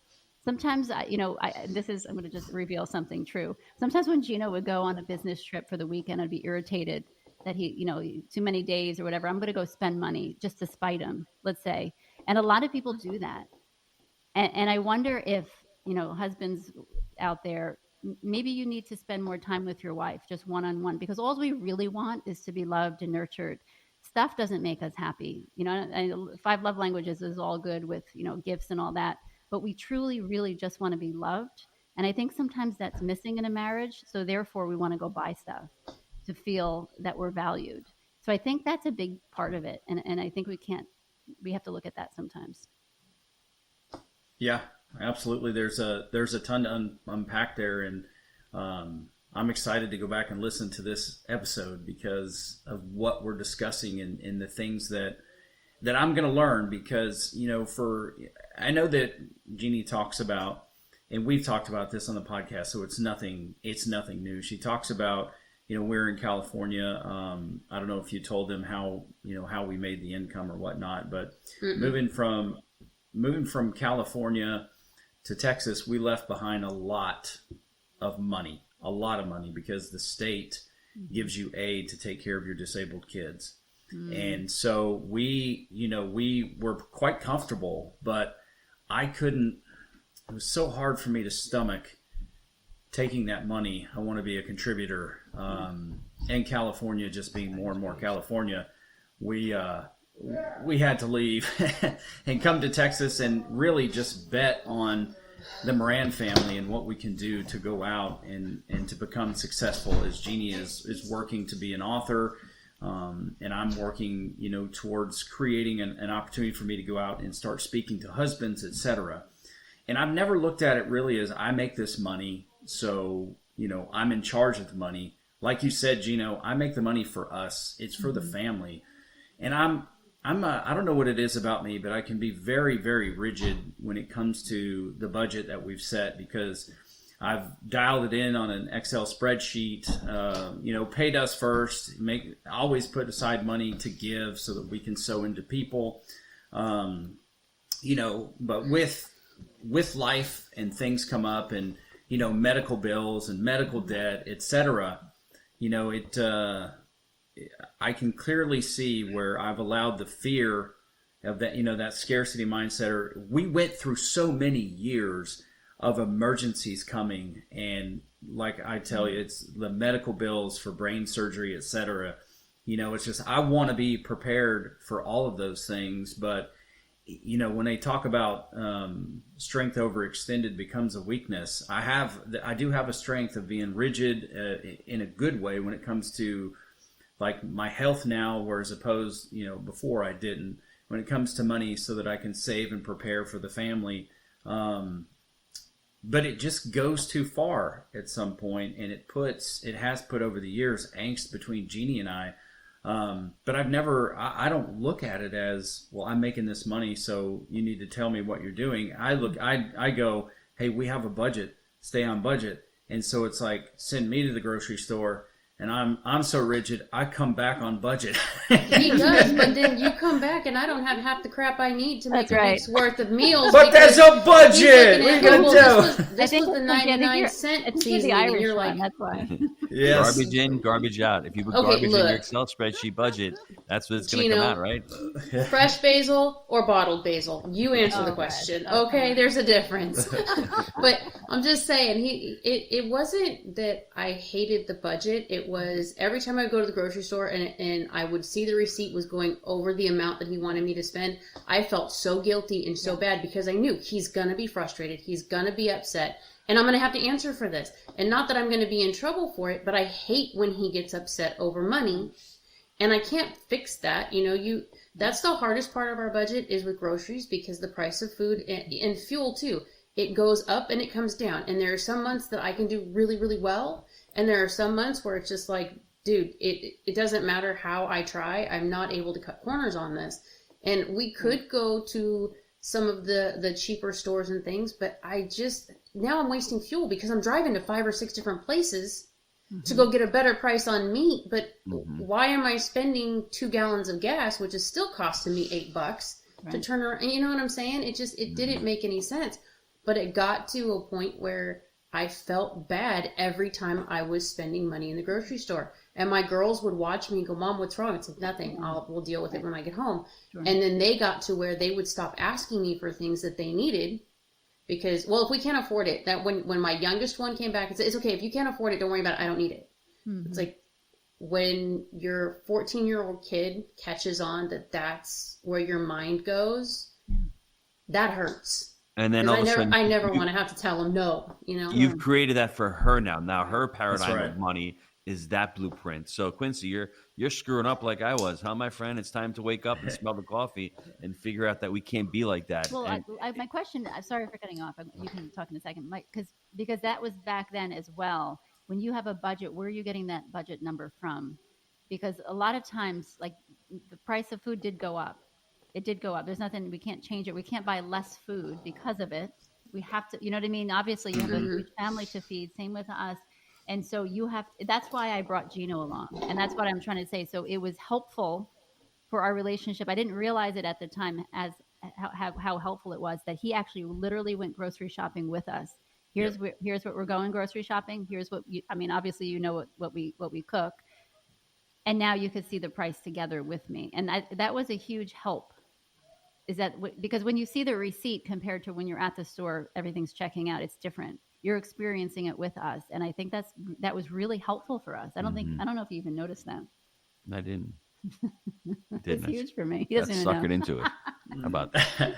Sometimes, I'm going to just reveal something true. Sometimes when Gino would go on a business trip for the weekend, I'd be irritated that he, too many days or whatever. I'm going to go spend money just to spite him, let's say. And a lot of people do that. And I wonder if, husbands out there, maybe you need to spend more time with your wife, just one-on-one, because all we really want is to be loved and nurtured. Stuff doesn't make us happy. 5 love languages is all good with, gifts and all that. But we truly, really just want to be loved. And I think sometimes that's missing in a marriage. So therefore, we want to go buy stuff to feel that we're valued. So I think that's a big part of it. And I think we have to look at that sometimes. Yeah, absolutely. There's a ton to unpack there. And I'm excited to go back and listen to this episode because of what we're discussing and the things that I'm going to learn, because, I know that Jeannie talks about, and we've talked about this on the podcast, so it's nothing new. She talks about, we're in California. I don't know if you told them how we made the income or whatnot, but moving from California to Texas, we left behind a lot of money, because the state gives you aid to take care of your disabled kids. And so we were quite comfortable, but it was so hard for me to stomach taking that money. I want to be a contributor. And California just being more and more California, we had to leave and come to Texas and really just bet on the Moran family and what we can do to go out and to become successful, as Jeannie is working to be an author. And I'm working, towards creating an opportunity for me to go out and start speaking to husbands, etc. And I've never looked at it really as I make this money, so, I'm in charge of the money. Like you said, Gino, I make the money for us. It's for the family. And I don't know what it is about me, but I can be very, very rigid when it comes to the budget that we've set, because I've dialed it in on an Excel spreadsheet, paid us first, always put aside money to give so that we can sow into people. But with life and things come up and, medical bills and medical debt, etc., I can clearly see where I've allowed the fear of that, that scarcity mindset. We went through so many years of emergencies coming, and like I tell you, it's the medical bills for brain surgery, etc. It's just, I want to be prepared for all of those things. But when they talk about strength overextended becomes a weakness, I do have a strength of being rigid in a good way when it comes to like my health now, whereas opposed, before I didn't, when it comes to money, so that I can save and prepare for the family. But it just goes too far at some point, and it has put over the years angst between Jeannie and I. But I don't look at it as, well, I'm making this money, so you need to tell me what you're doing. I go, hey, we have a budget, stay on budget. And so it's like, send me to the grocery store, and I'm so rigid, I come back on budget. He does, but then you come back and I don't have half the crap I need to make a week's worth of meals. But there's a budget! What are you going to do? This was the 99-cent season, and you're like... That's why. Yes. Garbage in, garbage out. If you put garbage in your Excel spreadsheet budget, that's what it's going to come out, right? Fresh basil or bottled basil? You answer the question. Okay, there's a difference. But I'm just saying, it wasn't that I hated the budget. It was every time I would go to the grocery store and I would see the receipt was going over the amount that he wanted me to spend, I felt so guilty and so bad, because I knew he's going to be frustrated. He's going to be upset. And I'm going to have to answer for this. And not that I'm going to be in trouble for it, but I hate when he gets upset over money. And I can't fix that. That's the hardest part of our budget, is with groceries, because the price of food and fuel too, it goes up and it comes down. And there are some months that I can do really, really well. And there are some months where it's just like dude, it doesn't matter how I try, I'm not able to cut corners on this. And we could go to some of the cheaper stores and things, but now I'm wasting fuel because I'm driving to 5 or 6 different places to go get a better price on meat. But why am I spending 2 gallons of gas, which is still costing me $8 to turn around? You know what I'm saying? It didn't make any sense. But it got to a point where I felt bad every time I was spending money in the grocery store. And my girls would watch me and go, Mom, what's wrong? It's like, nothing. We'll deal with it when I get home. Sure. And then they got to where they would stop asking me for things that they needed because, well, if we can't afford it, that when my youngest one came back and said, it's okay, if you can't afford it, don't worry about it. I don't need it. It's like when your 14-year-old kid catches on that that's where your mind goes, that hurts. And then all of a sudden, I never want to have to tell them no, you know. You've created that for her now. Now her paradigm of money is that blueprint. So Quincy, you're screwing up like I was, huh, my friend? It's time to wake up and smell the coffee and figure out that we can't be like that. Well, my question, sorry for cutting off. You can talk in a second, Mike, because that was back then as well. When you have a budget, where are you getting that budget number from? Because a lot of times, like the price of food did go up. It did go up. There's nothing, we can't change it. We can't buy less food because of it. We have to, you know what I mean? Obviously, you have a huge family to feed. Same with us. And so that's why I brought Gino along. And that's what I'm trying to say. So it was helpful for our relationship. I didn't realize it at the time as how helpful it was that he actually literally went grocery shopping with us. Here's what we're going grocery shopping. Here's what obviously, you know what we cook. And now you could see the price together with me. And that was a huge help. Is that because when you see the receipt compared to when you're at the store, everything's checking out. It's different. You're experiencing it with us, and I think that was really helpful for us. I don't know if you even noticed that. I didn't. It's huge for me. He doesn't even suckered into it. How about that?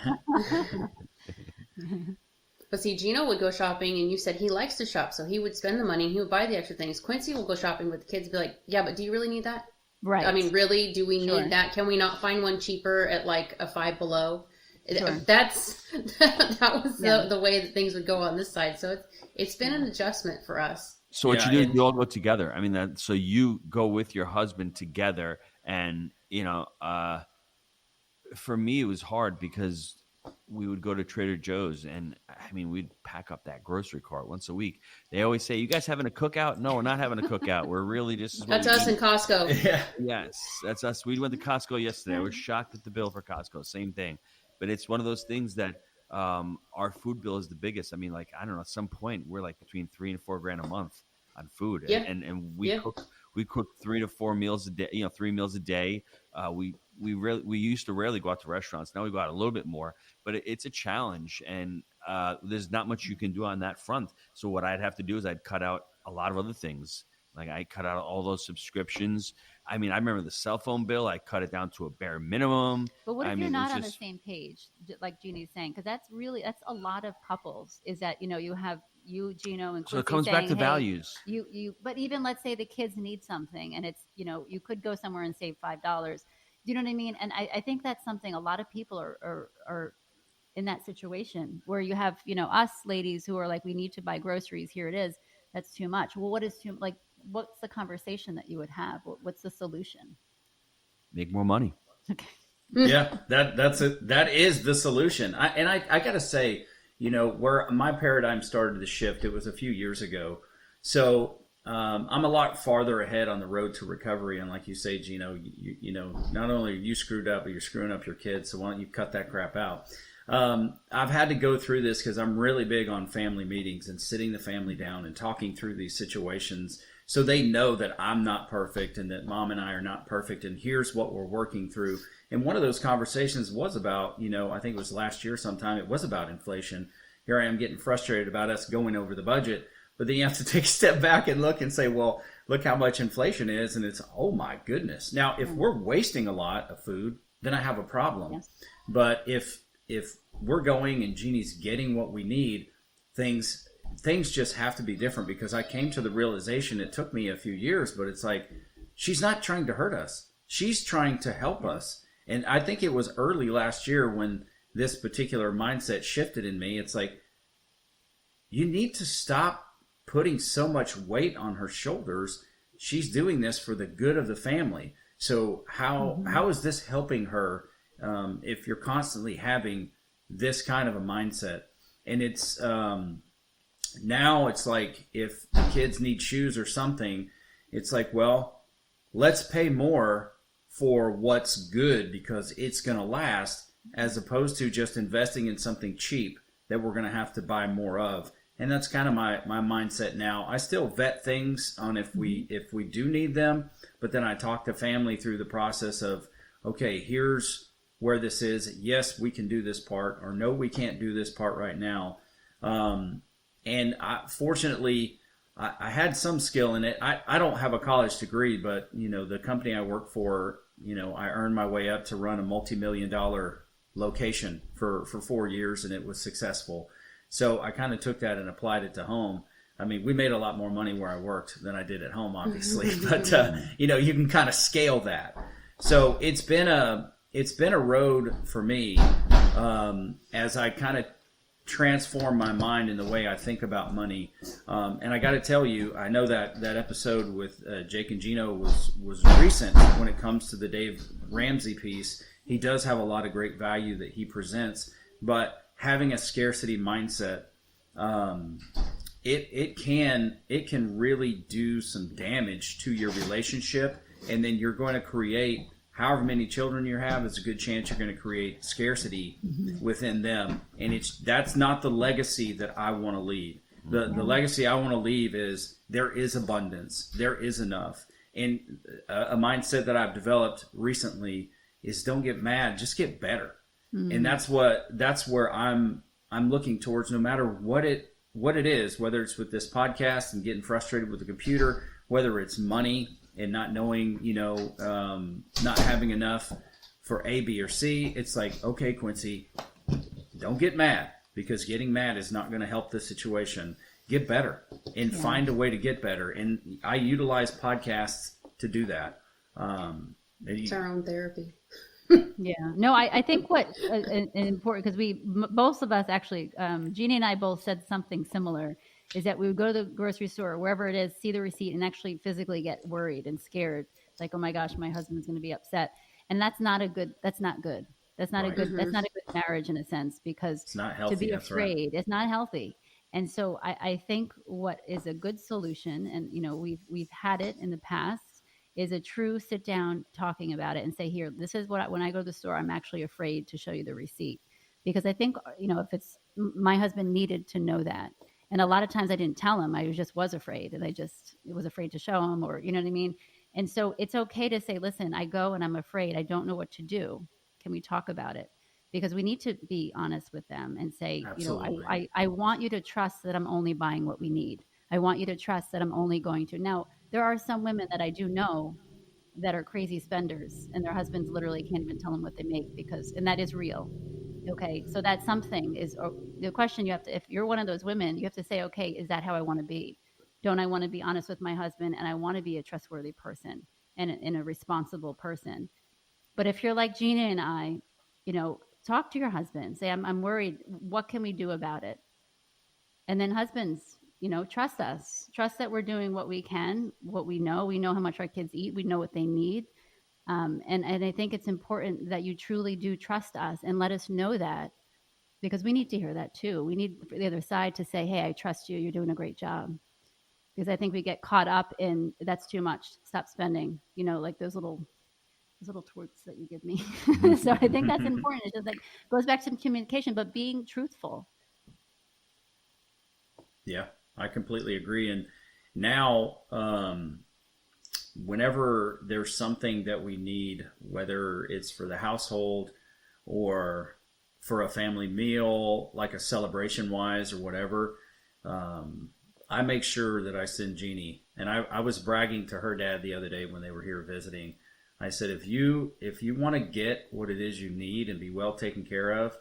But see, Gino would go shopping, and you said he likes to shop, so he would spend the money and he would buy the extra things. Quincy will go shopping with the kids and be like, yeah, but do you really need that? Right. I mean, really, do we need that? Can we not find one cheaper at like a Five Below? Sure. That was the way that things would go on this side. So it's been an adjustment for us. So what you do is you all go together. I mean, so you go with your husband together, and for me it was hard because we would go to Trader Joe's, and I mean, we'd pack up that grocery cart once a week. They always say, "You guys having a cookout?" No, we're not having a cookout. We're really just that's us in Costco. Yeah. Yes, that's us. We went to Costco yesterday. I was shocked at the bill for Costco. Same thing, but it's one of those things that our food bill is the biggest. I mean, like I don't know. At some point, we're like between $3,000 and $4,000 a month on food, and we cook 3 to 4 meals a day. 3 meals a day. We used to rarely go out to restaurants. Now we go out a little bit more, but it's a challenge, and there's not much you can do on that front. So what I'd have to do is I'd cut out a lot of other things. Like I cut out all those subscriptions. I mean, I remember the cell phone bill. I cut it down to a bare minimum. But what if you're not on the same page, like Jeannie's saying? Because that's a lot of couples. Is that you have you, Gino, and Quincy, so it comes back to values. But even let's say the kids need something, and it's you could go somewhere and save $5. Do you know what I mean? And I think that's something a lot of people are in that situation where you have us ladies who are like, we need to buy groceries. Here it is. That's too much. Well, what's the conversation that you would have? What's the solution? Make more money. Okay. Yeah, that is the solution. I gotta say, where my paradigm started to shift, it was a few years ago. So I'm a lot farther ahead on the road to recovery. And like you say, Gino, not only are you screwed up, but you're screwing up your kids. So why don't you cut that crap out? I've had to go through this because I'm really big on family meetings and sitting the family down and talking through these situations so they know that I'm not perfect and that mom and I are not perfect. And here's what we're working through. And one of those conversations was about, I think it was last year sometime, it was about inflation. Here I am getting frustrated about us going over the budget. But then you have to take a step back and look and say, well, look how much inflation is. And it's, oh my goodness. Now, if we're wasting a lot of food, then I have a problem. Yes. But if we're going and Jeannie's getting what we need, things just have to be different, because I came to the realization, it took me a few years, but it's like, she's not trying to hurt us. She's trying to help us. And I think it was early last year when this particular mindset shifted in me. It's like, you need to stop putting so much weight on her shoulders she's doing this for the good of the family. So how is this helping her if you're constantly having this kind of a mindset? And it's now it's like if the kids need shoes or something, it's like, well, let's pay more for what's good because it's going to last, as opposed to just investing in something cheap that we're going to have to buy more of. And that's kind of my mindset now. I still vet things on if we do need them, but then I talk to family through the process of, okay, here's where this is. Yes, we can do this part, or no, we can't do this part right now. And fortunately, I had some skill in it. I don't have a college degree, but the company I work for, I earned my way up to run a multi-million-dollar location for 4 years, and it was successful. So I kind of took that and applied it to home. I mean, we made a lot more money where I worked than I did at home, obviously, but you can kind of scale that. So it's been a road for me as I kind of transform my mind in the way I think about money. And I got to tell you, I know that episode with Jake and Gino was recent when it comes to the Dave Ramsey piece. He does have a lot of great value that he presents, but having a scarcity mindset, it can really do some damage to your relationship, and then you're going to create, however many children you have, there's a good chance you're going to create scarcity within them, and that's not the legacy that I want to leave. The legacy I want to leave is there is abundance, there is enough, and a mindset that I've developed recently is don't get mad, just get better. And that's where I'm looking towards, no matter what it is, whether it's with this podcast and getting frustrated with the computer, whether it's money and not knowing, not having enough for A, B, or C. It's like, okay, Quincy, don't get mad, because getting mad is not going to help the situation. Get better and find a way to get better. And I utilize podcasts to do that. It's our own therapy. Yeah, no, I think what important, because both of us actually, Jeannie and I both said something similar, is that we would go to the grocery store or wherever it is, see the receipt, and actually physically get worried and scared. It's like, oh my gosh, my husband's going to be upset, and that's not good. That's not a good marriage in a sense, because it's not healthy, to be afraid, right. It's not healthy. And so I think what is a good solution, and we've had it in the past, is a true sit down talking about it and say, here, this is what when I go to the store, I'm actually afraid to show you the receipt, because I think, if it's, my husband needed to know that. And a lot of times I didn't tell him, I just was afraid, and I just was afraid to show him, or, you know what I mean? And so it's okay to say, listen, I go and I'm afraid, I don't know what to do. Can we talk about it? Because we need to be honest with them and say, Absolutely. I want you to trust that I'm only buying what we need. I want you to trust that I'm only going to. Now, there are some women that I do know that are crazy spenders, and their husbands literally can't even tell them what they make, and that is real. Okay. So that's something is the question you have to, if you're one of those women, you have to say, okay, is that how I want to be? Don't I want to be honest with my husband, and I want to be a trustworthy person and a responsible person? But if you're like Gina and I, talk to your husband, say, I'm worried. What can we do about it? And then husbands, trust us. Trust that we're doing what we can, what we know. We know how much our kids eat. We know what they need. And I think it's important that you truly do trust us and let us know that, because we need to hear that too. We need the other side to say, hey, I trust you. You're doing a great job. Because I think we get caught up in, that's too much. Stop spending, like those little twerks that you give me. So I think that's important. It just goes back to communication, but being truthful. Yeah, I completely agree. And now, whenever there's something that we need, whether it's for the household or for a family meal, like a celebration wise or whatever, I make sure that I send Jeannie. And I was bragging to her dad the other day when they were here visiting. I said, if you want to get what it is you need and be well taken care of,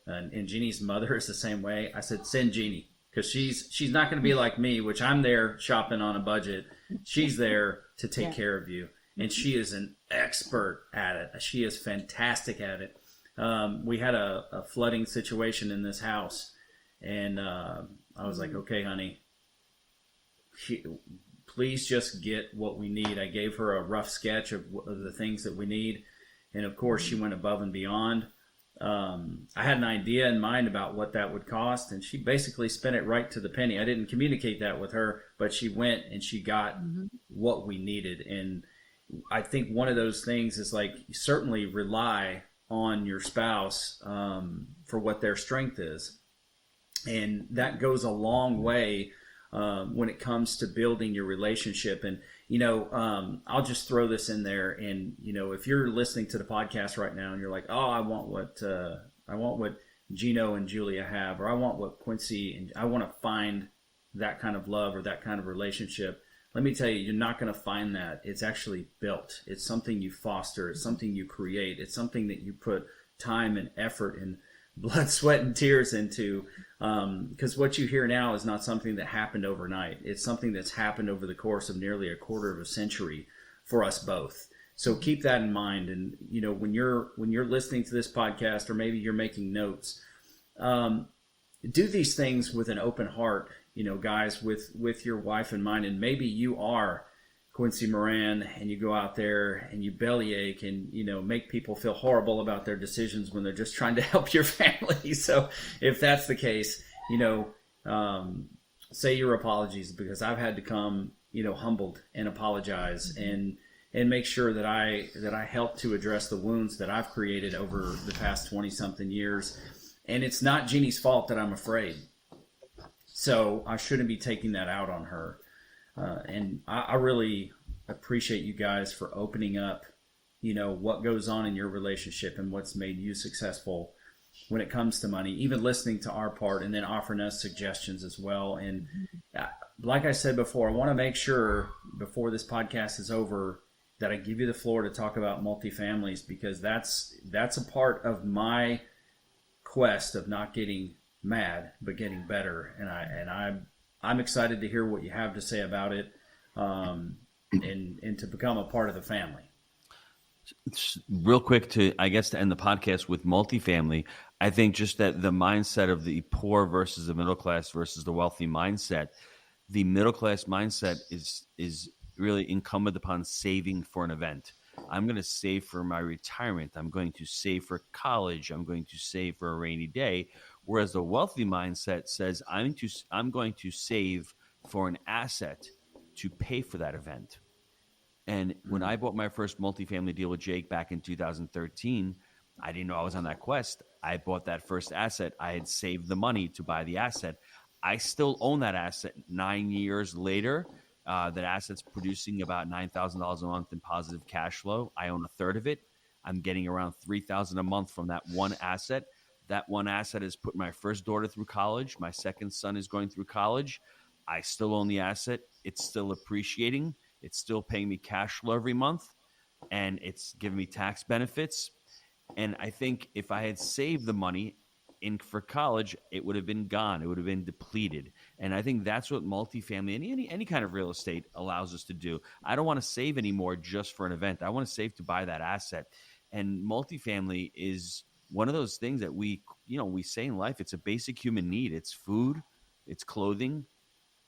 and Jeannie's mother is the same way, I said, send Jeannie. Because she's not going to be like me, which I'm there shopping on a budget. She's there to take care of you. And she is an expert at it. She is fantastic at it. We had a flooding situation in this house. And I was like, okay, honey, please just get what we need. I gave her a rough sketch of the things that we need. And of course, she went above and beyond. I had an idea in mind about what that would cost, and she basically spent it right to the penny. I didn't communicate that with her, but she went and she got what we needed. And I think one of those things is like, you certainly rely on your spouse for what their strength is. And that goes a long way when it comes to building your relationship. And, I'll just throw this in there. And, if you're listening to the podcast right now and you're like, oh, I want what Gino and Julia have, or I want what Quincy, and I want to find that kind of love or that kind of relationship. Let me tell you, you're not going to find that. It's actually built. It's something you foster. It's something you create. It's something that you put time and effort and blood, sweat, and tears into. Because what you hear now is not something that happened overnight. It's something that's happened over the course of nearly a quarter of a century for us both. So keep that in mind. And when you're listening to this podcast, or maybe you're making notes, do these things with an open heart. Guys, with your wife in mind. And maybe you are Quincy Moran, and you go out there and you bellyache and make people feel horrible about their decisions when they're just trying to help your family. So if that's the case, say your apologies, because I've had to come humbled and apologize and make sure that I help to address the wounds that I've created over the past 20 something years. And it's not Jeannie's fault that I'm afraid, so I shouldn't be taking that out on her. And I really appreciate you guys for opening up, what goes on in your relationship and what's made you successful when it comes to money, even listening to our part and then offering us suggestions as well. And like I said before, I want to make sure before this podcast is over that I give you the floor to talk about multifamilies, because that's a part of my quest of not getting mad, but getting better. And I'm excited to hear what you have to say about it, and to become a part of the family. Real quick to end the podcast with multifamily. I think just that the mindset of the poor versus the middle class versus the wealthy mindset, the middle class mindset is really incumbent upon saving for an event. I'm going to save for my retirement. I'm going to save for college. I'm going to save for a rainy day. Whereas the wealthy mindset says, I'm going to save for an asset to pay for that event. And when I bought my first multifamily deal with Jake back in 2013, I didn't know I was on that quest. I bought that first asset. I had saved the money to buy the asset. I still own that asset 9 years later. That asset's producing about $9,000 a month in positive cash flow. I own a third of it. I'm getting around $3,000 a month from that one asset. That one asset has put my first daughter through college. My second son is going through college. I still own the asset. It's still appreciating. It's still paying me cash flow every month, and it's giving me tax benefits. And I think if I had saved the money for college, it would have been gone. It would have been depleted. And I think that's what multifamily and any kind of real estate allows us to do. I don't want to save anymore just for an event. I want to save to buy that asset. And multifamily is one of those things that we say in life, it's a basic human need. It's food, it's clothing,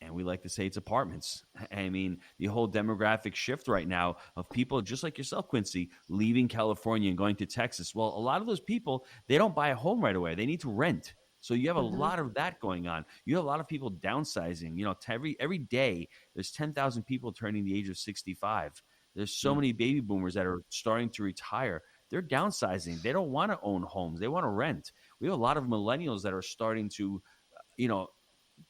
and we like to say it's apartments. I mean, the whole demographic shift right now of people just like yourself, Quincy, leaving California and going to Texas. Well, a lot of those people, they don't buy a home right away. They need to rent. So you have a lot of that going on. You have a lot of people downsizing. Every day there's 10,000 people turning the age of 65. There's so many baby boomers that are starting to retire. They're downsizing. They don't want to own homes. They want to rent. We have a lot of millennials that are starting to,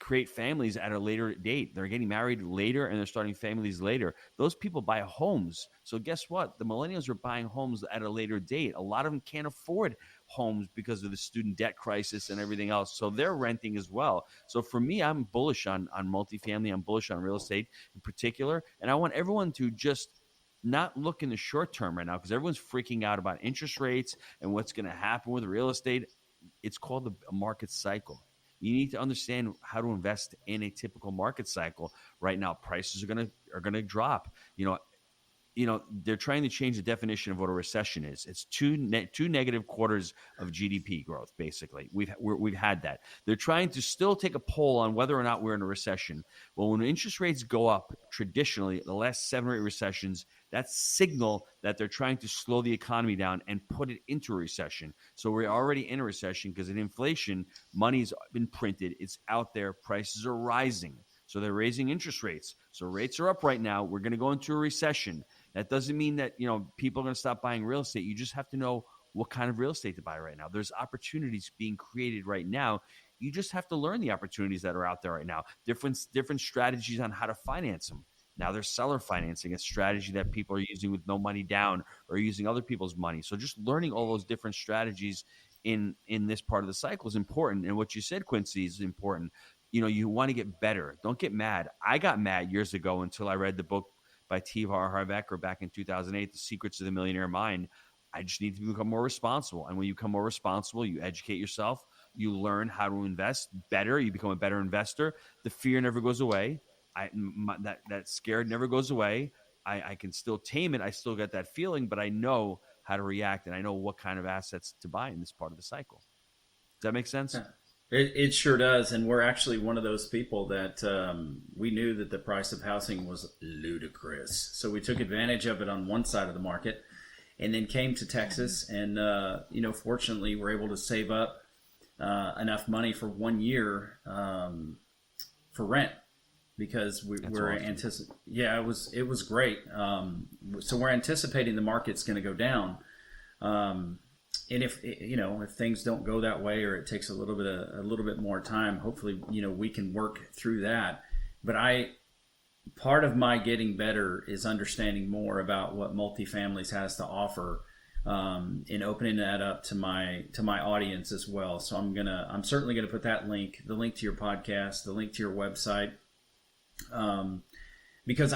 create families at a later date. They're getting married later and they're starting families later. Those people buy homes. So guess what? The millennials are buying homes at a later date. A lot of them can't afford homes because of the student debt crisis and everything else. So they're renting as well. So for me, I'm bullish on multifamily. I'm bullish on real estate in particular. And I want everyone to just not look in the short term right now, because everyone's freaking out about interest rates and what's going to happen with real estate. It's called a market cycle. You need to understand how to invest in a typical market cycle. Right now, prices are going to drop. they're trying to change the definition of what a recession is. It's two negative quarters of GDP growth. Basically, we've had that. They're trying to still take a poll on whether or not we're in a recession. Well, when interest rates go up, traditionally, the last 7 or 8 recessions, that's signal that they're trying to slow the economy down and put it into a recession. So we're already in a recession because in inflation, money's been printed. It's out there. Prices are rising. So they're raising interest rates. So rates are up right now. We're going to go into a recession. That doesn't mean that, people are going to stop buying real estate. You just have to know what kind of real estate to buy right now. There's opportunities being created right now. You just have to learn the opportunities that are out there right now. Different strategies on how to finance them. Now there's seller financing, a strategy that people are using with no money down or using other people's money. So just learning all those different strategies in this part of the cycle is important. And what you said, Quincy, is important. You want to get better. Don't get mad. I got mad years ago until I read the book by T. Harv Eker back in 2008, The Secrets of the Millionaire Mind. I just need to become more responsible. And when you become more responsible, you educate yourself, you learn how to invest better, you become a better investor. The fear never goes away. That scared never goes away. I can still tame it. I still get that feeling, but I know how to react and I know what kind of assets to buy in this part of the cycle. Does that make sense? Yeah. It sure does, and we're actually one of those people that we knew that the price of housing was ludicrous. So we took advantage of it on one side of the market and then came to Texas and, fortunately we're able to save up enough money for 1 year for rent because we're awesome. Anticipating. Yeah, it was great. So we're anticipating the market's going to go down. And if things don't go that way or it takes a little bit more time, hopefully, we can work through that. But part of my getting better is understanding more about what multifamilies has to offer, and opening that up to my audience as well. So I'm certainly gonna put the link to your podcast, the link to your website, because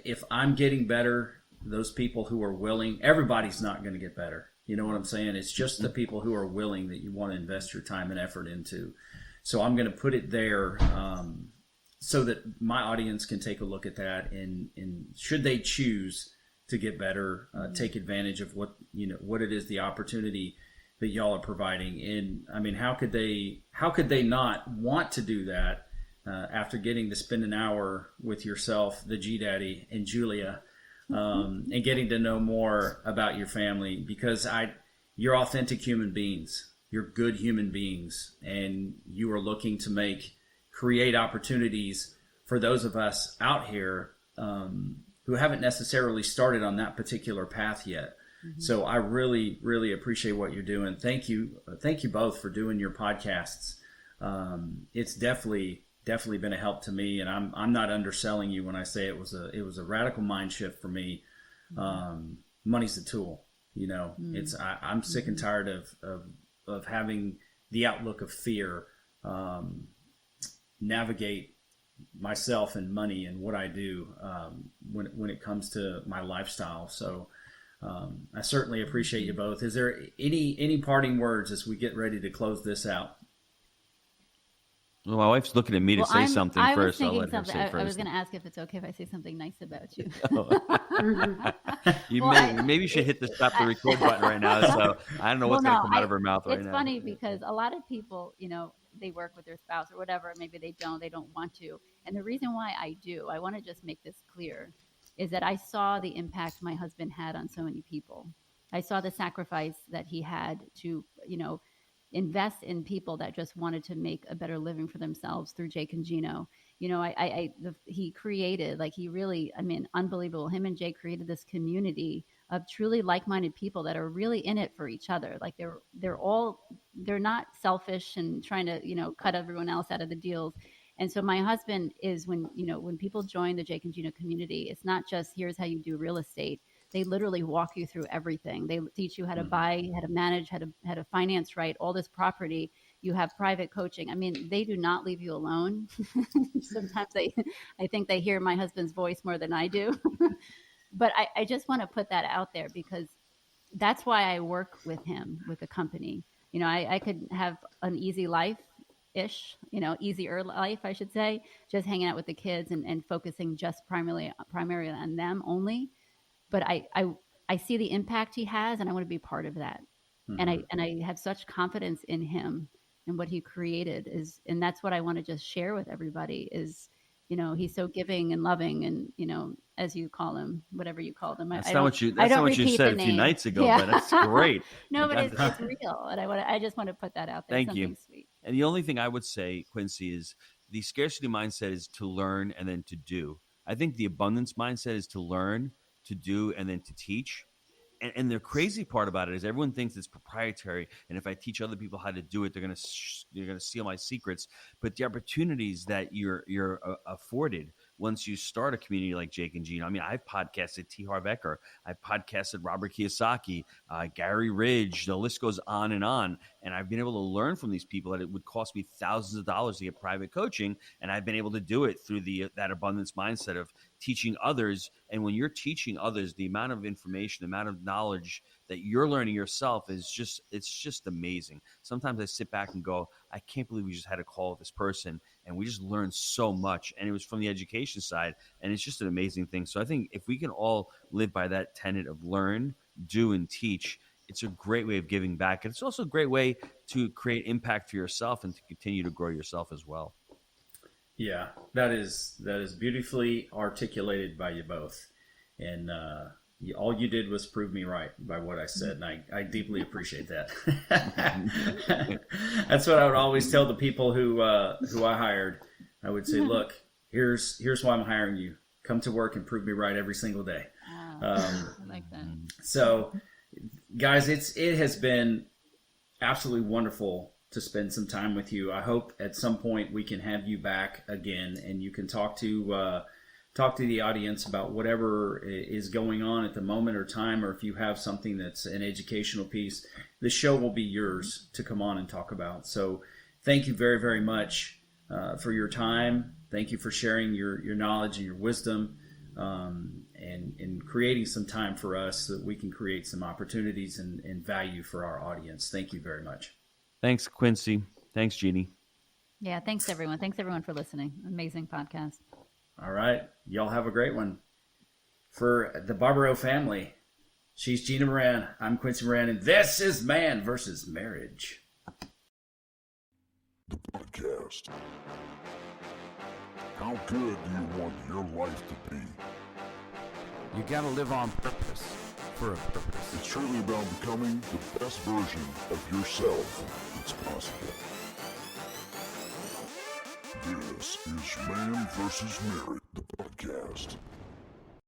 if I'm getting better, those people who are willing, everybody's not going to get better. You know what I'm saying? It's just the people who are willing that you want to invest your time and effort into. So I'm going to put it there so that my audience can take a look at that, and should they choose to get better, take advantage of what it is, the opportunity that y'all are providing. And I mean, how could they not want to do that after getting to spend an hour with yourself, the G Daddy, and Julia, and getting to know more about your family, because you're authentic human beings. You're good human beings, and you are looking to create opportunities for those of us out here who haven't necessarily started on that particular path yet. Mm-hmm. So I really, really appreciate what you're doing. Thank you both for doing your podcasts. It's definitely been a help to me, and I'm not underselling you when I say it was a radical mind shift for me. Money's the tool, I'm sick and tired of having the outlook of fear navigate myself and money and what I do when it comes to my lifestyle. So I certainly appreciate you both. Is there any parting words as we get ready to close this out? Well, my wife's looking at me to say something first. I'll let her say first. I was going to ask if it's okay if I say something nice about you. Maybe you should hit the stop the record button right now. So I don't know what's going to come out of her mouth right now. It's funny because a lot of people, they work with their spouse or whatever. Maybe they don't want to. And the reason why I want to just make this clear, is that I saw the impact my husband had on so many people. I saw the sacrifice that he had to, invest in people that just wanted to make a better living for themselves through Jake and Gino. He created, unbelievable. Him and Jake created this community of truly like-minded people that are really in it for each other. Like they're not selfish and trying to, cut everyone else out of the deals. And so my husband is when people join the Jake and Gino community, it's not just here's how you do real estate. They literally walk you through everything. They teach you how to buy, how to manage, how to finance right, all this property. You have private coaching. I mean, they do not leave you alone. Sometimes I think they hear my husband's voice more than I do. But I just want to put that out there because that's why I work with him, with the company. I could have an easy life-ish, easier life, I should say, just hanging out with the kids and focusing just primarily on them only. but I see the impact he has, and I want to be part of that. And I have such confidence in him and what he created and that's what I want to just share with everybody is, he's so giving and loving and, as you call him, whatever you called him. That's not what you said a few nights ago, but that's great. No, but it's real. And I just want to put that out there. Thank you. Sweet. And the only thing I would say, Quincy, is the scarcity mindset is to learn and then to do. I think the abundance mindset is to learn, to do, and then to teach. And the crazy part about it is everyone thinks it's proprietary, and if I teach other people how to do it, they're gonna steal my secrets. But the opportunities that you're afforded once you start a community like Jake and Gino. I mean, I've podcasted T. Harv Eker, I've podcasted Robert Kiyosaki, Gary Ridge. The list goes on, and I've been able to learn from these people that it would cost me thousands of dollars to get private coaching, and I've been able to do it through that abundance mindset of teaching others. And when you're teaching others, the amount of information, the amount of knowledge that you're learning yourself it's just amazing. Sometimes I sit back and go, I can't believe we just had a call with this person and we just learned so much, and it was from the education side, and it's just an amazing thing. So I think if we can all live by that tenet of learn, do, and teach, it's a great way of giving back. And it's also a great way to create impact for yourself and to continue to grow yourself as well. Yeah, that is beautifully articulated by you both. And all you did was prove me right by what I said, and I deeply appreciate that. That's what I would always tell the people who I hired. I would say, look, here's why I'm hiring you. Come to work and prove me right every single day. I like that. So, guys, it has been absolutely wonderful to spend some time with you. I hope at some point we can have you back again, and you can talk to the audience about whatever is going on at the moment or time, or if you have something that's an educational piece, the show will be yours to come on and talk about. So thank you very, very much for your time. Thank you for sharing your knowledge and your wisdom, and creating some time for us so that we can create some opportunities and value for our audience. Thank you very much. Thanks, Quincy. Thanks, Jeannie. Yeah, thanks, everyone. Thanks, everyone, for listening. Amazing podcast. All right. Y'all have a great one. For the Barbaro family, she's Gino Moran. I'm Quincy Moran, and this is Man vs. Marriage. The podcast. How good do you want your life to be? You gotta live on purpose, for a purpose. It's truly about becoming the best version of yourself that's possible. This is Man vs. Marriage, the podcast.